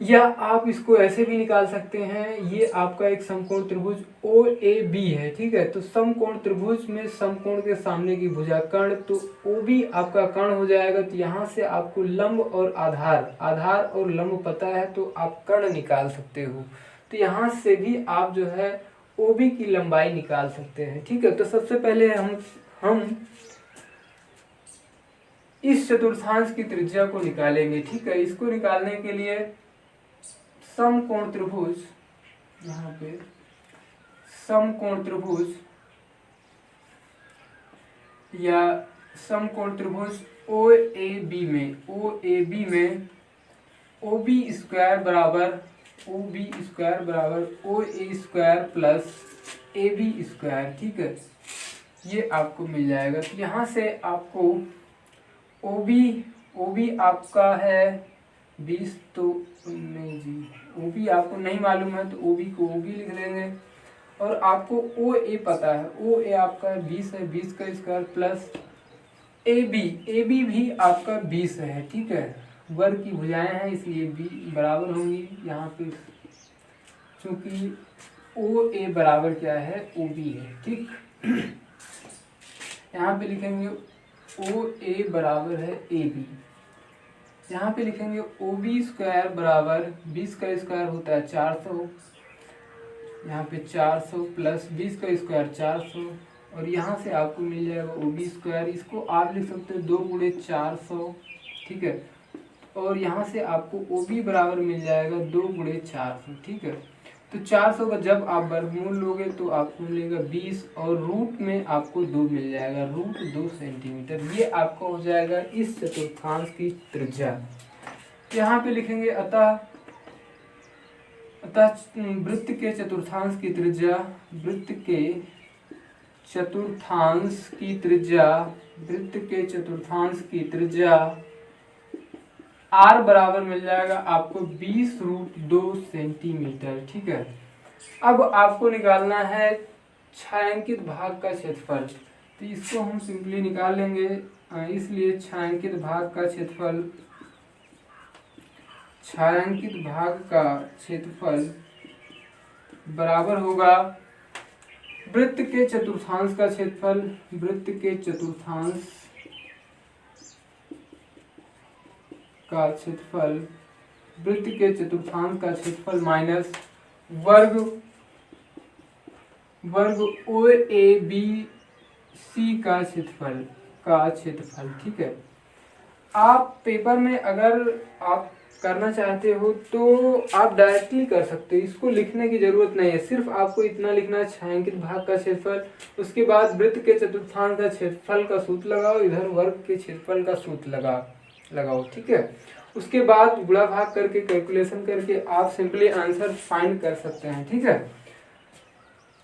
Speaker 1: या आप इसको ऐसे भी निकाल सकते हैं, ये आपका एक समकोण त्रिभुज OAB है। ठीक है। तो समकोण त्रिभुज में समकोण के सामने की भुजा कर्ण, तो OB आपका कर्ण हो जाएगा। तो यहाँ से आपको लंब और आधार और लंब पता है तो आप कर्ण निकाल सकते हो। तो यहाँ से भी आप जो है OB की लंबाई निकाल सकते हैं। ठीक है। तो सबसे पहले हम इस चतुर्थांश की त्रिज्या को निकालेंगे। ठीक है। इसको निकालने के लिए समकोण त्रिभुज, यहाँ पे समकोण त्रिभुज या समकोण त्रिभुज OAB में OB स्क्वायर बराबर OA square plus AB square. ठीक है। ये आपको मिल जाएगा। तो यहाँ से आपको OB आपका है 20, तो नहीं जी, OB आपको नहीं मालूम है तो OB को OB लिख लेंगे। और आपको OA पता है, OA आपका 20 है, 20 का स्क्वायर प्लस AB भी आपका 20 है। ठीक है। वर्ग की भुजाएं हैं इसलिए B बराबर होंगी यहाँ पे, क्योंकि OA बराबर क्या है? OB है। ठीक। यहाँ पे लिखेंगे OA बराबर है AB। यहाँ पे लिखेंगे OB स्क्वायर बराबर 20 का स्क्वायर होता है 400, यहाँ पे 400 प्लस 20 का स्क्वायर 400, और यहाँ से आपको मिल जाएगा OB स्क्वायर। इसको आप लिख सकते हो 2 गुणे 400। ठीक है। और यहाँ से आपको OB बराबर मिल जाएगा 2 गुणे 400। ठीक है। तो 400 का जब आप वर्गमूल लोगे तो आपको मिलेगा 20 और रूट में आपको 2 मिल जाएगा, √2 सेंटीमीटर। ये आपका हो जाएगा इस चतुर्थांश की त्रिज्या। यहाँ पे लिखेंगे अतः वृत्त के चतुर्थांश की त्रिज्या, वृत्त के चतुर्थांश की त्रिज्या R बराबर मिल जाएगा आपको 20√2 सेंटीमीटर। ठीक है। अब आपको निकालना है छायांकित भाग का क्षेत्रफल। तो इसको हम सिंपली निकाल लेंगे। इसलिए छायांकित भाग का क्षेत्रफल बराबर होगा वृत्त के चतुर्थांश का क्षेत्रफल, वृत्त के चतुर्थांश का क्षेत्रफल माइनस वर्ग OABC का क्षेत्रफल। ठीक है। आप पेपर में अगर आप करना चाहते हो तो आप डायरेक्टली कर सकते हो, इसको लिखने की जरूरत नहीं है। सिर्फ आपको इतना लिखना है छायांकित भाग का क्षेत्रफल, उसके बाद वृत्त के चतुर्थांश का क्षेत्रफल का सूत्र लगाओ, इधर वर्ग के क्षेत्रफल का सूत्र लगाओ। लगाओ, ठीक है। उसके बाद गुणा भाग करके कैलकुलेशन करके आप सिंपली आंसर फाइंड कर सकते हैं, ठीक है।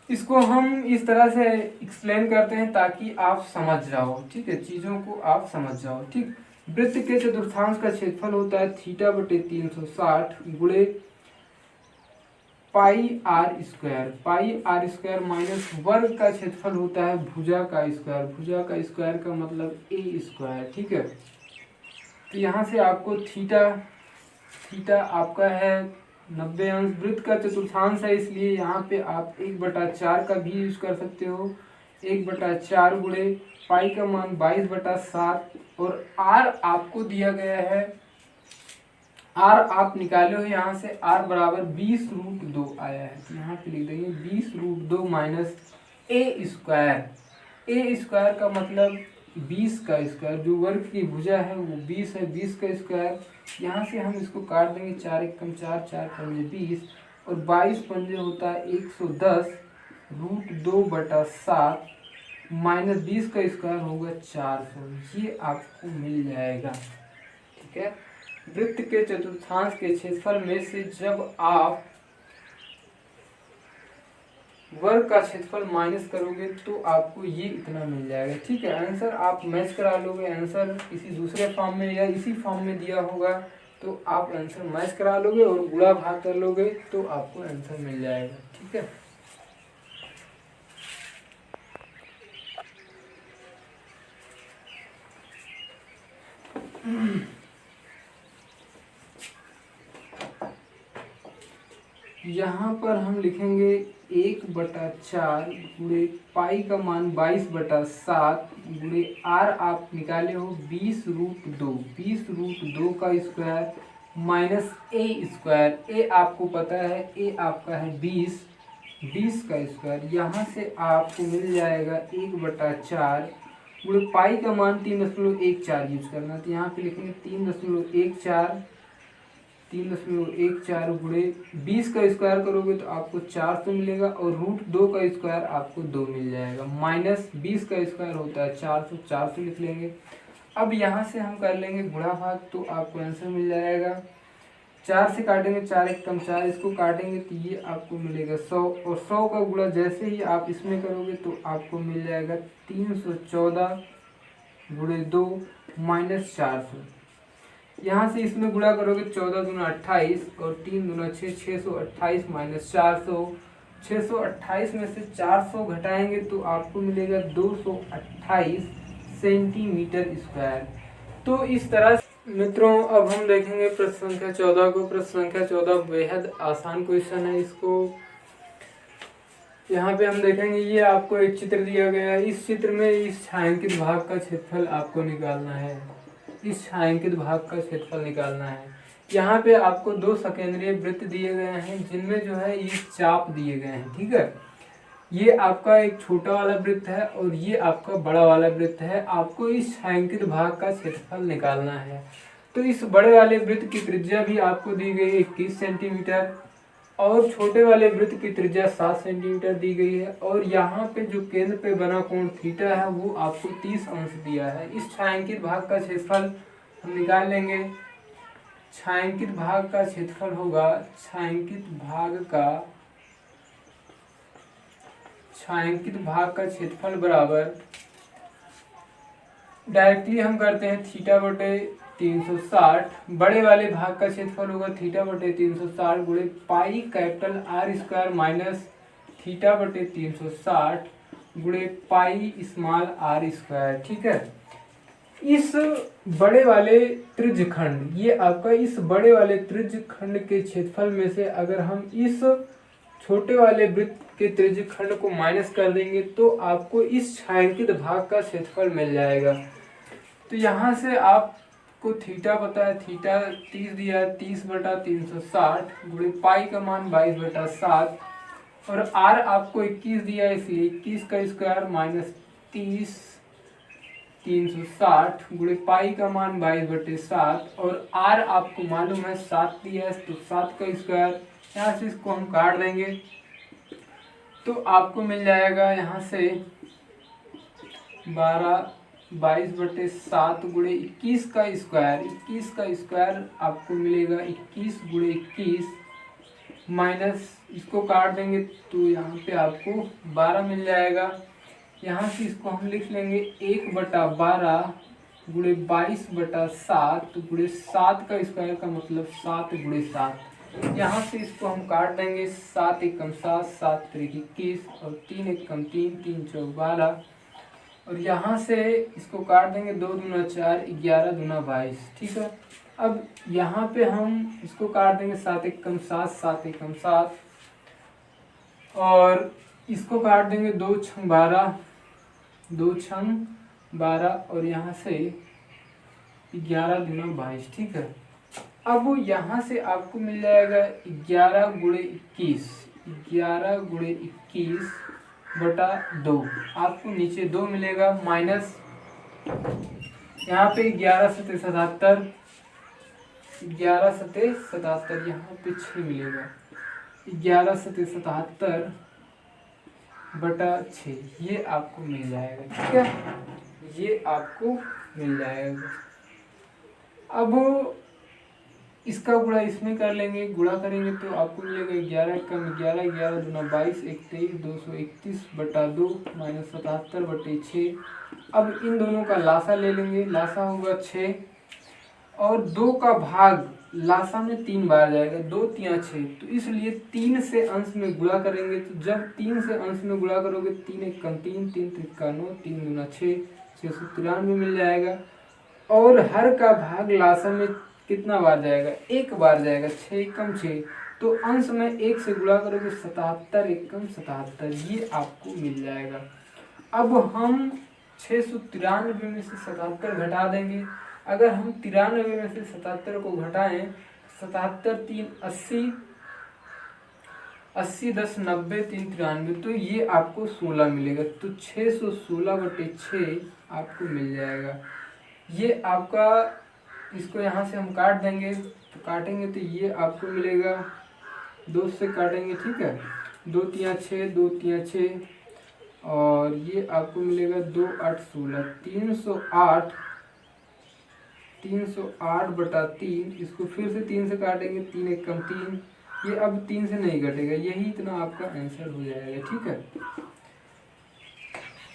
Speaker 1: इसको हम इस तरह से एक्सप्लेन करते हैं ताकि आप समझ जाओ, ठीक है, चीज़ों को आप समझ जाओ, ठीक। वृत्त के चतुर्थांश का क्षेत्रफल होता है थीटा बटे 360 गुणे पाई आर स्क्वायर माइनस वर्ग का क्षेत्रफल होता है भुजा का स्क्वायर का मतलब ए स्क्वायर, ठीक है। तो यहाँ से आपको थीटा आपका है 90 अंश, वृत्त का चतुर्थांश है इसलिए यहाँ पे आप 1/4 का भी यूज कर सकते हो। 1/4 गुणे पाई का मान 22/7 और आर आपको दिया गया है, आर आप निकाले हो यहाँ से, आर बराबर 20√2 आया है, तो यहाँ पे लिख देंगे 20√2 माइनस ए स्क्वायर का मतलब 20 का स्क्वायर, जो वर्ग की भुजा है वो 20 है, 20 का स्क्वायर। यहाँ से हम इसको काट देंगे, 4 एकम 4, 4 पंजे 20 और 22 पंजे होता है 110√2/7 माइनस 20 का स्क्वायर होगा 400, ये आपको मिल जाएगा, ठीक है। वृत्त के चतुर्थांश के क्षेत्रफल में से जब आप वर्ग का क्षेत्रफल माइनस करोगे तो आपको ये इतना मिल जाएगा, ठीक है। आंसर आप मैच करा लोगे, आंसर किसी दूसरे फॉर्म में या इसी फॉर्म में दिया होगा तो आप आंसर मैच करा लोगे और गुणा भाग कर लोगे तो आपको आंसर मिल जाएगा, ठीक है। यहाँ पर हम लिखेंगे 1/4 गुणे पाई का मान 22/7 गुणे आर आप निकाले हो 20√2 का स्क्वायर माइनस ए स्क्वायर, ए आपको पता है, ए आपका है 20 का स्क्वायर। यहाँ से आपको मिल जाएगा 1/4 गुणे पाई का मान 3.14 यूज करना, तो यहाँ पे लिखेंगे 3.14 गुणे 20 का स्क्वायर करोगे तो आपको 400 मिलेगा और √2 का स्क्वायर आपको 2 मिल जाएगा, माइनस 20 का स्क्वायर होता है 400 लिख लेंगे। अब यहाँ से हम कर लेंगे गुणा भाग तो आपको आंसर मिल जाएगा, 4 से काटेंगे 4 एकम 4, इसको काटेंगे तो ये आपको मिलेगा 100 और 100 का गुणा जैसे ही आप इसमें करोगे तो आपको मिल जाएगा 314 गुणे 2 माइनस 400। यहाँ से इसमें गुणा करोगे 14 दूना 28 और 3 दूना 6, 628 माइनस 400, 628 में से 400 घटाएंगे तो आपको मिलेगा 228 सेंटीमीटर स्क्वायर। तो इस तरह मित्रों अब हम देखेंगे प्रश्न संख्या 14 को। प्रश्न संख्या 14 बेहद आसान क्वेश्चन है। इसको यहाँ पे हम देखेंगे, ये आपको एक चित्र दिया गया है, इस चित्र में इस छायांकित भाग का क्षेत्रफल आपको निकालना है, इस छायांकित भाग का क्षेत्रफल निकालना है। यहाँ पे आपको 2 सकेंद्रीय वृत्त दिए गए हैं जिनमें जो है ये चाप दिए गए हैं, ठीक है। ये आपका एक छोटा वाला वृत्त है और ये आपका बड़ा वाला वृत्त है। आपको इस छायांकित भाग का क्षेत्रफल निकालना है। तो इस बड़े वाले वृत्त की त्रिज्या भी आपको दी गई है 21 सेंटीमीटर और छोटे वाले वृत्त की त्रिज्या 7 सेंटीमीटर दी गई है और यहाँ पे जो केंद्र पे बना कोण थीटा है वो आपको 30 अंश दिया है। इस छायांकित भाग का क्षेत्रफल हम निकाल लेंगे। छायांकित भाग का क्षेत्रफल होगा, छायांकित भाग का क्षेत्रफल बराबर, डायरेक्टली हम करते हैं थीटा बटे 360, बड़े वाले भाग का क्षेत्रफल होगा थीटा बटे 360 गुणे pi capital R square minus theta बटे 360 गुणे पाई स्मॉल आर स्क्वायर, ठीक है। इस बड़े वाले त्रिज्यखंड, ये आपका इस बड़े वाले त्रिज्यखंड के क्षेत्रफल में से अगर हम इस छोटे वाले वृत्त के त्रिज्यखंड को माइनस कर देंगे तो आपको इस छायांकित भाग का क्षेत्रफल मिल जाएगा। तो यहाँ से आपको थीटा पता है, थीटा 30 दिया है, 30/360 गुणे पाई का मान 22/7 और आर आपको 21 दिया है इसलिए 21 का स्क्वायर माइनस 360 गुणे पाई का मान 22/7 और आर आपको मालूम है 7 दिया है तो 7 का स्क्वायर। यहाँ से इसको हम काट देंगे तो आपको मिल जाएगा यहाँ से 12 22/7 गुणे 21 का स्क्वायर, 21 का स्क्वायर आपको मिलेगा 21 गुणे 21 माइनस इसको काट देंगे तो यहाँ पे आपको 12 मिल जाएगा। यहाँ से इसको हम लिख लेंगे 1/12 गुणे 22/7 गुणे 7 का स्क्वायर का मतलब 7 गुणे 7। यहाँ से इसको हम काट देंगे, 7 एकम 7, 7 त्रिक 21 और 3 एकम 3, 3 चौक 12 और यहाँ से इसको काट देंगे, 2 दूना 4, 11 दूना 22। ठीक है, अब यहाँ पे हम इसको काट देंगे, 7 एकम 7, 7 एकम 7 और इसको काट देंगे 2 छंग 12, 2 छंग 12 और यहाँ से 11 दूना 22। ठीक है, अब यहाँ से आपको मिल जाएगा 11 गुणे 21, 11 गुणे 21 बटा 2, आपको नीचे 2 मिलेगा माइनस यहाँ पे 11 सते 77, 11 सते 77 यहाँ पे 6 मिलेगा, 11 सते 77 बटा 6 ये आपको मिल जाएगा। ठीक है, ये आपको मिल जाएगा। अब इसका गुणा इसमें कर लेंगे, गुणा करेंगे तो आपको मिलेगा 11 कम 11, 11 दूना 22, 1 23, 231 बटा 2 माइनस 77 बटे 6। अब इन दोनों का लासा ले लेंगे, लासा होगा 6 और 2 का भाग लासा में 3 बार जाएगा, 2 3 6, तो इसलिए 3 से अंश में गुणा करेंगे। तो जब 3 से अंश में गुणा करोगे 3 एक कम 3, 3 त्रिक 9, 3 दूना 6, 693 मिल जाएगा। और हर का भाग लासा में कितना बार जाएगा, 1 बार जाएगा, 6 एकम 6, तो अंश में 1 से गुणा करोगे 77 एकम 77 ये आपको मिल जाएगा। अब हम 693 में से 77 घटा देंगे। अगर हम 93 में से 77 को घटाएं, 77 3 80, 80 10 90 3 93, तो ये आपको 16 मिलेगा। तो 616 बटे 6 आपको मिल जाएगा। ये आपका, इसको यहाँ से हम काट देंगे, तो काटेंगे तो ये आपको मिलेगा, 2 से काटेंगे। ठीक है, 2 3 6, 2 3 6 और ये आपको मिलेगा 2 8 16, 308, 308 बटा 3। इसको फिर से 3 से काटेंगे, 3 एक कम 3, ये अब 3 से नहीं घटेगा, यही इतना आपका आंसर हो जाएगा। ठीक है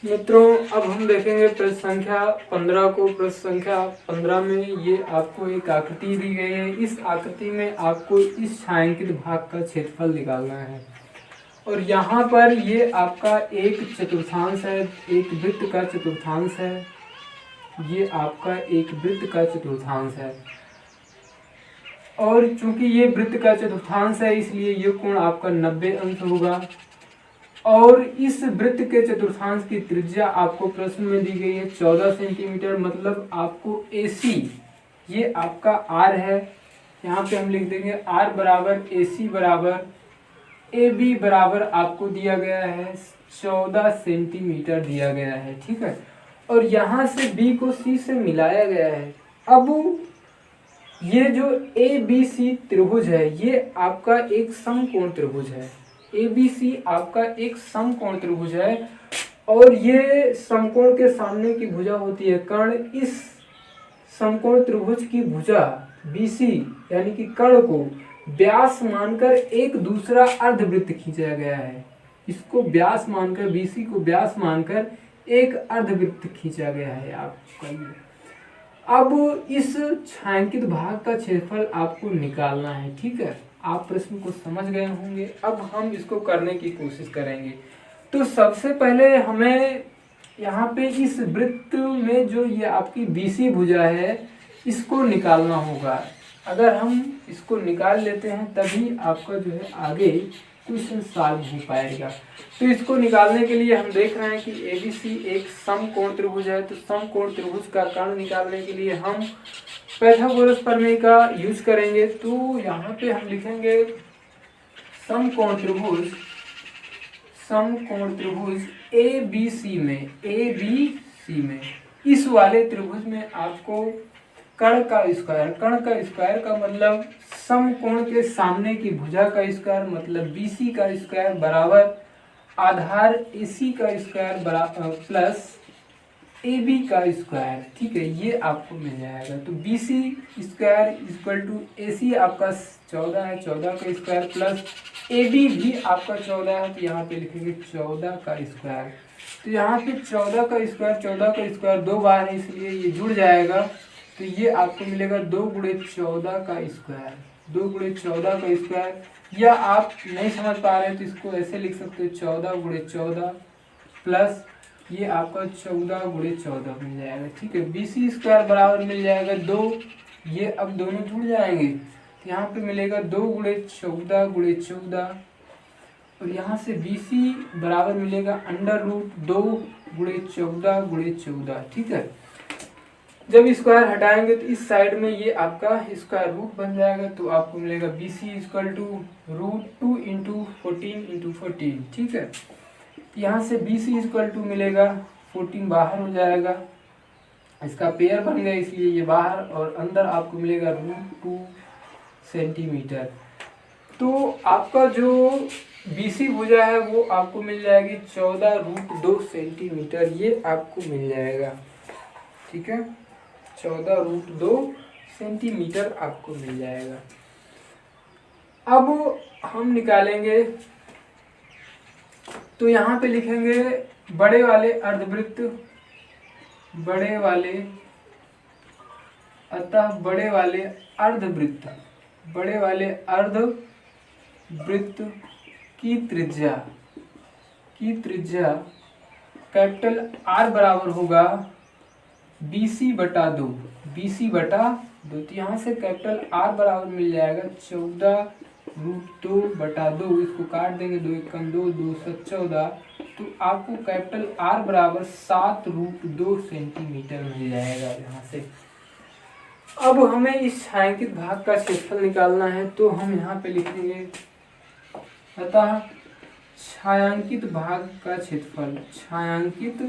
Speaker 1: मित्रों, अब हम देखेंगे प्रश्न संख्या 15 को। प्रश्न संख्या 15 में ये आपको एक आकृति दी गई है। इस आकृति में आपको इस छायांकित भाग का क्षेत्रफल निकालना है और यहाँ पर ये आपका एक चतुर्थांश है, एक वृत्त का चतुर्थांश है। ये आपका एक वृत्त का चतुर्थांश है और चूंकि ये वृत्त का चतुर्थांश है इसलिए ये कोण आपका 90 अंश होगा। और इस वृत्त के चतुर्थांश की त्रिज्या आपको प्रश्न में दी गई है 14 सेंटीमीटर, मतलब आपको AC, ये आपका R है, यहाँ पे हम लिख देंगे R बराबर AC बराबर AB बराबर आपको दिया गया है 14 सेंटीमीटर दिया गया है। ठीक है, और यहाँ से B को C से मिलाया गया है। अब ये जो ABC त्रिभुज है ये आपका एक समकोण त्रिभुज है। ABC आपका एक समकोण त्रिभुज है और ये समकोण के सामने की भुजा होती है कर्ण। इस समकोण त्रिभुज की भुजा BC यानी कि कर्ण को व्यास मानकर एक दूसरा अर्धवृत्त खींचा गया है। इसको व्यास मानकर, BC को व्यास मानकर एक अर्धवृत्त खींचा गया है आपका। अब इस छायांकित भाग का क्षेत्रफल आपको निकालना है। ठीक है, आप प्रश्न को समझ गए होंगे। अब हम इसको करने की कोशिश करेंगे। तो सबसे पहले हमें यहाँ पे इस वृत्त में जो ये आपकी BC भुजा है इसको निकालना होगा। अगर हम इसको निकाल लेते हैं तभी आपका जो है आगे क्वेश्चन सॉल्व हो पाएगा। तो इसको निकालने के लिए हम देख रहे हैं कि ABC एक समकोण त्रिभुज है। तो समकोण त्रिभुज का कर्ण निकालने के लिए हम पाइथागोरस प्रमेय का यूज करेंगे। तो यहाँ पे हम लिखेंगे समकोण त्रिभुज ABC में इस वाले त्रिभुज में आपको कर्ण का स्क्वायर का मतलब समकोण के सामने की भुजा का स्क्वायर मतलब BC का स्क्वायर बराबर आधार AC का स्क्वायर प्लस ए बी का स्क्वायर, ठीक है, ये आपको मिल जाएगा। तो B C square equal to A C आपका 14 है, 14 का स्क्वायर प्लस ए बी भी आपका 14 है, तो यहाँ पे लिखेंगे 14 का स्क्वायर। तो यहाँ पे 14 का स्क्वायर, 14 का स्क्वायर 2 बार है इसलिए ये जुड़ जाएगा। तो ये आपको मिलेगा 2 गुणे 14 का स्क्वायर, 2 गुणे 14 का स्क्वायर। या आप नहीं समझ पा रहे तो इसको ऐसे लिख सकते हो 14 गुणे 14 प्लस ये आपका 14 गुणे 14 मिल जाएगा, ठीक है। बी सी स्क्वायर बराबर मिल जाएगा 2, ये अब दोनों जुड़ जाएंगे तो यहाँ पे मिलेगा 2 गुणे 14 गुणे 14 और यहाँ से बी सी बराबर मिलेगा अंडर रूट 2 गुणे 14 गुणे 14, ठीक है। जब स्क्वायर हटाएंगे तो इस साइड में ये आपका स्क्वायर रूट बन जाएगा, तो आपको मिलेगा B C equal to root 2 into 14 into 14, ठीक है। यहाँ से बी सी इक्वल टू मिलेगा 14 बाहर हो जाएगा, इसका पेयर बन गया इसलिए ये बाहर, और अंदर आपको मिलेगा रूट 2 सेंटीमीटर। तो आपका जो बी सी भुजा है वो आपको मिल जाएगी 14 रूट 2 सेंटीमीटर, ये आपको मिल जाएगा, ठीक है। 14 रूट 2 सेंटीमीटर आपको मिल जाएगा। अब हम निकालेंगे, तो यहाँ पे लिखेंगे बड़े वाले अर्धवृत्त, बड़े वाले, अतः बड़े वाले अर्धवृत्त, बड़े वाले अर्धवृत्त की त्रिज्या, कैपिटल आर बराबर होगा बी सी बटा 2, बी सी बटा 2। तो यहाँ से कैपिटल आर बराबर मिल जाएगा 14 रूट 2 बटा 2, इसको काट देंगे, 2 1 कम 2, 2 7 14, तो आपको कैपिटल आर बराबर 7 रूट 2 सेंटीमीटर मिल जाएगा यहाँ से। अब हमें इस छायांकित भाग का क्षेत्रफल निकालना है, तो हम यहाँ पे लिखेंगे अतः छायांकित भाग का क्षेत्रफल, छायांकित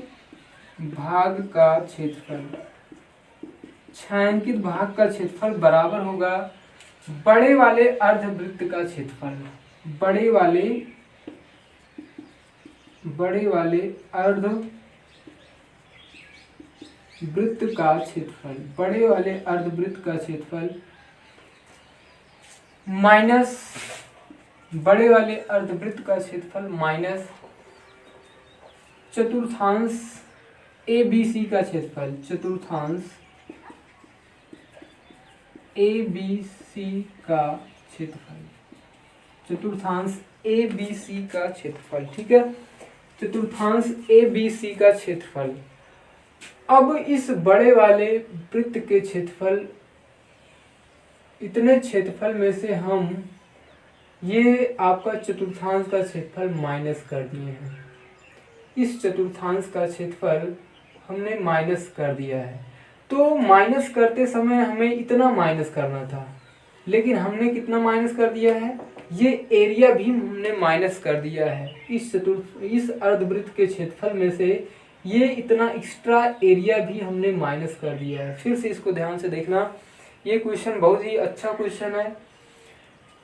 Speaker 1: भाग का क्षेत्रफल, छायांकित भाग का क्षेत्रफल बराबर होगा बड़े वाले अर्धवृत्त का क्षेत्रफल, बड़े वाले अर्धवृत्त का क्षेत्रफल, बड़े वाले अर्धवृत्त का क्षेत्रफल माइनस बड़े वाले अर्धवृत्त का क्षेत्रफल माइनस चतुर्थांश ए बी सी का क्षेत्रफल, चतुर्थांश ए बी सी का क्षेत्रफल, चतुर्थांश ए बी सी का क्षेत्रफल, ठीक है, चतुर्थांश ए बी सी का क्षेत्रफल। अब इस बड़े वाले वृत्त के क्षेत्रफल, इतने क्षेत्रफल में से हम ये आपका चतुर्थांश का क्षेत्रफल माइनस कर दिए हैं, इस चतुर्थांश का क्षेत्रफल हमने माइनस कर दिया है। तो माइनस करते समय हमें इतना माइनस करना था, लेकिन हमने कितना माइनस कर दिया है, ये एरिया भी हमने माइनस कर दिया है। इस अर्धवृत्त के क्षेत्रफल में से ये इतना एक्स्ट्रा एरिया भी हमने माइनस कर दिया है। फिर से इसको ध्यान से देखना, ये क्वेश्चन बहुत ही अच्छा क्वेश्चन है।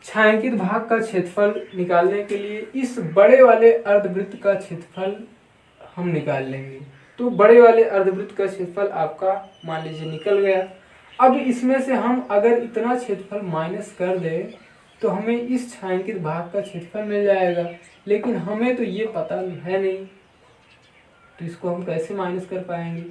Speaker 1: छायांकित भाग का क्षेत्रफल निकालने के लिए इस बड़े वाले अर्धवृत्त का क्षेत्रफल हम निकाल लेंगे। तो बड़े वाले अर्धवृत्त का क्षेत्रफल आपका मान लीजिए निकल गया। अब इसमें से हम अगर इतना क्षेत्रफल माइनस कर दें तो हमें इस छायांकित भाग का क्षेत्रफल मिल जाएगा, लेकिन हमें तो ये पता है नहीं, तो इसको हम कैसे माइनस कर पाएंगे।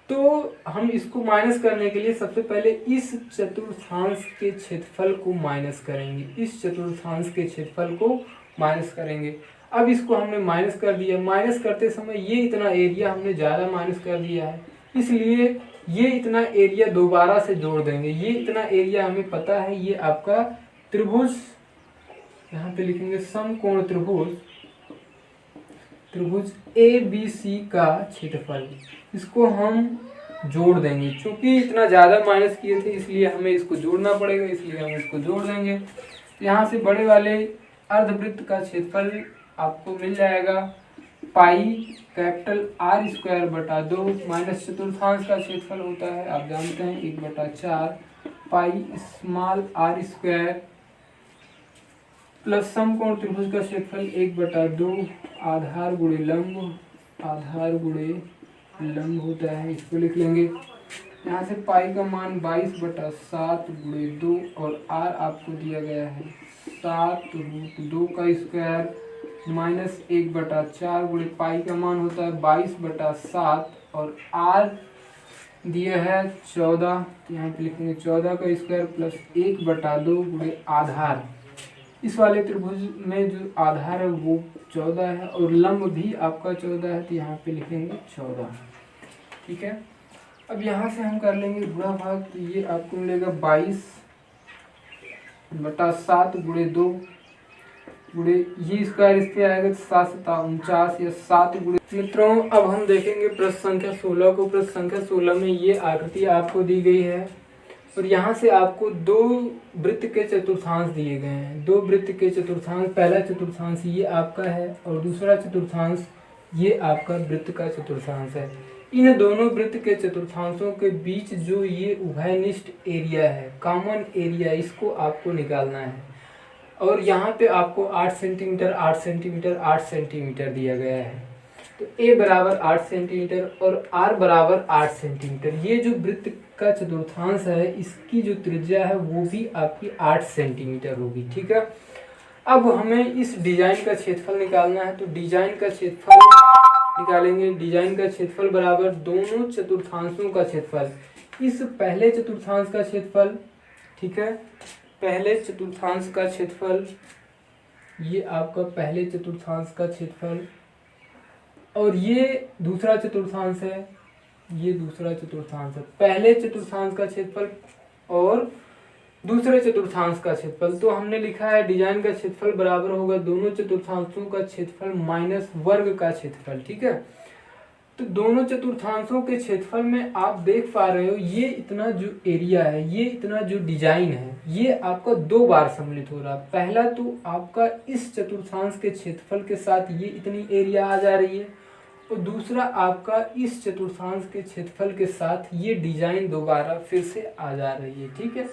Speaker 1: तो हम इसको माइनस करने के लिए सबसे पहले इस चतुर्थांश के क्षेत्रफल को माइनस करेंगे, इस चतुर्थांश के क्षेत्रफल को माइनस करेंगे। अब इसको हमने माइनस कर दिया, माइनस करते समय ये इतना एरिया हमने ज़्यादा माइनस कर दिया है, इसलिए ये इतना एरिया दोबारा से जोड़ देंगे। ये इतना एरिया हमें पता है, ये आपका त्रिभुज, यहाँ पे लिखेंगे समकोण त्रिभुज ए बी सी का क्षेत्रफल, इसको हम जोड़ देंगे। क्योंकि इतना ज़्यादा माइनस किए थे इसलिए हमें इसको जोड़ना पड़ेगा, इसलिए हम इसको जोड़ देंगे। तो यहाँ से बड़े वाले अर्धवृत्त का क्षेत्रफल आपको मिल जाएगा पाई कैपिटल आर स्क्वायर बटा 2 माइनस चतुर्थांश का क्षेत्रफल होता है, आप जानते हैं 1/4 pi small R square plus समकोण त्रिभुज का क्षेत्रफल 1/2 आधार गुणे लंब, आधार गुणे लंब होता है, इसको लिख लेंगे। यहाँ से पाई का मान 22/7 गुणे 2 और r आपको दिया गया है 7√2 का स्क्वायर माइनस 1/4 गुणे पाई का मान होता है 22/7 और r दिया है 14, तो यहाँ पे लिखेंगे 14 का स्क्वायर प्लस 1/2 गुणे आधार। इस वाले त्रिभुज में जो आधार है वो 14 है और लंब भी आपका 14 है, तो यहाँ पे लिखेंगे 14। ठीक है, अब यहाँ से हम कर लेंगे गुणा भाग, तो ये आपको मिलेगा 22/7 गुणे 2 गुणे ये स्क्वायर इस पे आएगा 7×7 = 49 या 7 गुणे। मित्रों अब हम देखेंगे प्रश्न संख्या 16 को। प्रश्न संख्या 16 में ये आकृति आपको दी गई है और यहाँ से आपको दो वृत्त के चतुर्थांश दिए गए हैं। दो वृत्त के चतुर्थांश, पहला चतुर्थांश ये आपका है और दूसरा चतुर्थांश ये आपका वृत्त का चतुर्थांश है। इन दोनों वृत्त के चतुर्थांशों के बीच जो ये उभयनिष्ठ एरिया है, कॉमन एरिया, इसको आपको निकालना है। और यहाँ पे आपको 8 सेंटीमीटर 8 सेंटीमीटर 8 सेंटीमीटर दिया गया है। तो a बराबर 8 सेंटीमीटर और r बराबर 8 सेंटीमीटर। ये जो वृत्त का चतुर्थांश है इसकी जो त्रिज्या है वो भी आपकी 8 सेंटीमीटर होगी। ठीक है, अब हमें इस डिजाइन का क्षेत्रफल निकालना है, तो डिजाइन का क्षेत्रफल निकालेंगे। डिजाइन का क्षेत्रफल बराबर दोनों चतुर्थांशों का क्षेत्रफल, इस पहले चतुर्थांश का क्षेत्रफल, ठीक है, पहले चतुर्थांश का क्षेत्रफल, ये आपका पहले चतुर्थांश का क्षेत्रफल, और ये दूसरा चतुर्थांश है, ये दूसरा चतुर्थांश है। पहले चतुर्थांश का क्षेत्रफल और दूसरे चतुर्थांश का क्षेत्रफल। तो हमने लिखा है डिजाइन का क्षेत्रफल बराबर होगा दोनों चतुर्थांशों का क्षेत्रफल माइनस वर्ग का क्षेत्रफल। ठीक है, तो दोनों चतुर्थांशों के क्षेत्रफल में आप देख पा रहे हो ये इतना जो एरिया है, ये इतना जो डिजाइन है, ये आपका दो बार सम्मिलित हो रहा है। पहला तो आपका इस चतुर्थांश के क्षेत्रफल के साथ ये इतनी एरिया आ जा रही है और दूसरा आपका इस चतुर्थांश के क्षेत्रफल के साथ ये डिजाइन दोबारा फिर से आ जा रही है। ठीक है,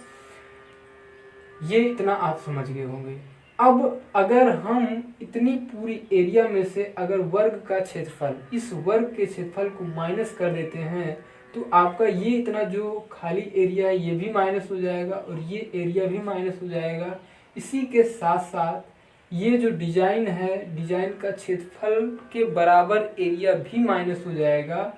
Speaker 1: ये इतना आप समझ गए होंगे। अब अगर हम इतनी पूरी एरिया में से अगर वर्ग का क्षेत्रफल, इस वर्ग के क्षेत्रफल को माइनस कर देते हैं तो आपका ये इतना जो खाली एरिया है ये भी माइनस हो जाएगा और ये एरिया भी माइनस हो जाएगा। इसी के साथ साथ ये जो डिजाइन है, डिजाइन का क्षेत्रफल के बराबर एरिया भी माइनस हो जाएगा।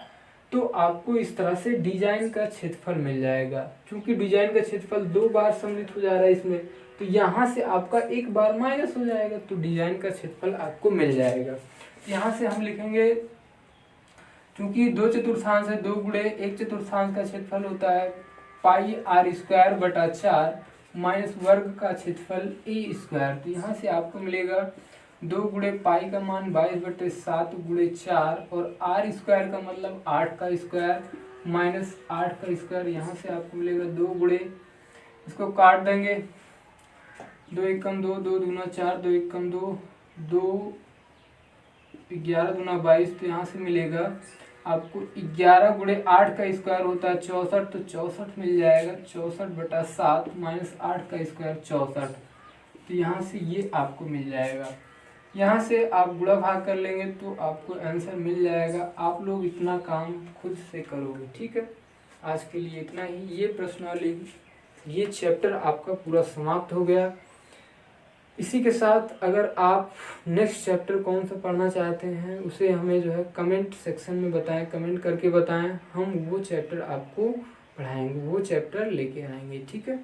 Speaker 1: तो आपको इस तरह से डिजाइन का क्षेत्रफल मिल जाएगा। क्योंकि डिजाइन का क्षेत्रफल दो बार सम्मिलित हो जा रहा है इसमें, तो यहाँ से आपका एक बार माइनस हो जाएगा, तो डिजाइन का क्षेत्रफल आपको मिल जाएगा। यहाँ से हम लिखेंगे, क्योंकि दो चतुर्थांश है, 2 गुणे 1 चतुर्थांश का क्षेत्रफल होता है πr² माइनस वर्ग का क्षेत्रफल a²। तो यहाँ से आपको मिलेगा 2 गुणे पाई का मान 22/7 गुणे 4 और r² का मतलब 8 का स्क्वायर माइनस 8 का स्क्वायर। यहाँ से आपको मिलेगा 2 गुणे, इसको काट देंगे, 2 एकम 2, 2 दूना 4, 2 एकम 2, 2 11 दूना 22। तो यहाँ से मिलेगा आपको 11 गुणे 8 का स्क्वायर होता है 64, तो 64 मिल जाएगा। 64/7 माइनस 8 का स्क्वायर 64। तो यहाँ से ये आपको मिल जाएगा। यहाँ से आप गुणा भाग कर लेंगे तो आपको आंसर मिल जाएगा। आप लोग इतना काम खुद से करोगे। ठीक है, आज के लिए इतना ही। ये प्रश्नावली, ये चैप्टर आपका पूरा समाप्त हो गया। इसी के साथ अगर आप नेक्स्ट चैप्टर कौन सा पढ़ना चाहते हैं उसे हमें जो है कमेंट सेक्शन में बताएं, कमेंट करके बताएं। हम वो चैप्टर आपको पढ़ाएंगे, वो चैप्टर लेके आएंगे। ठीक है।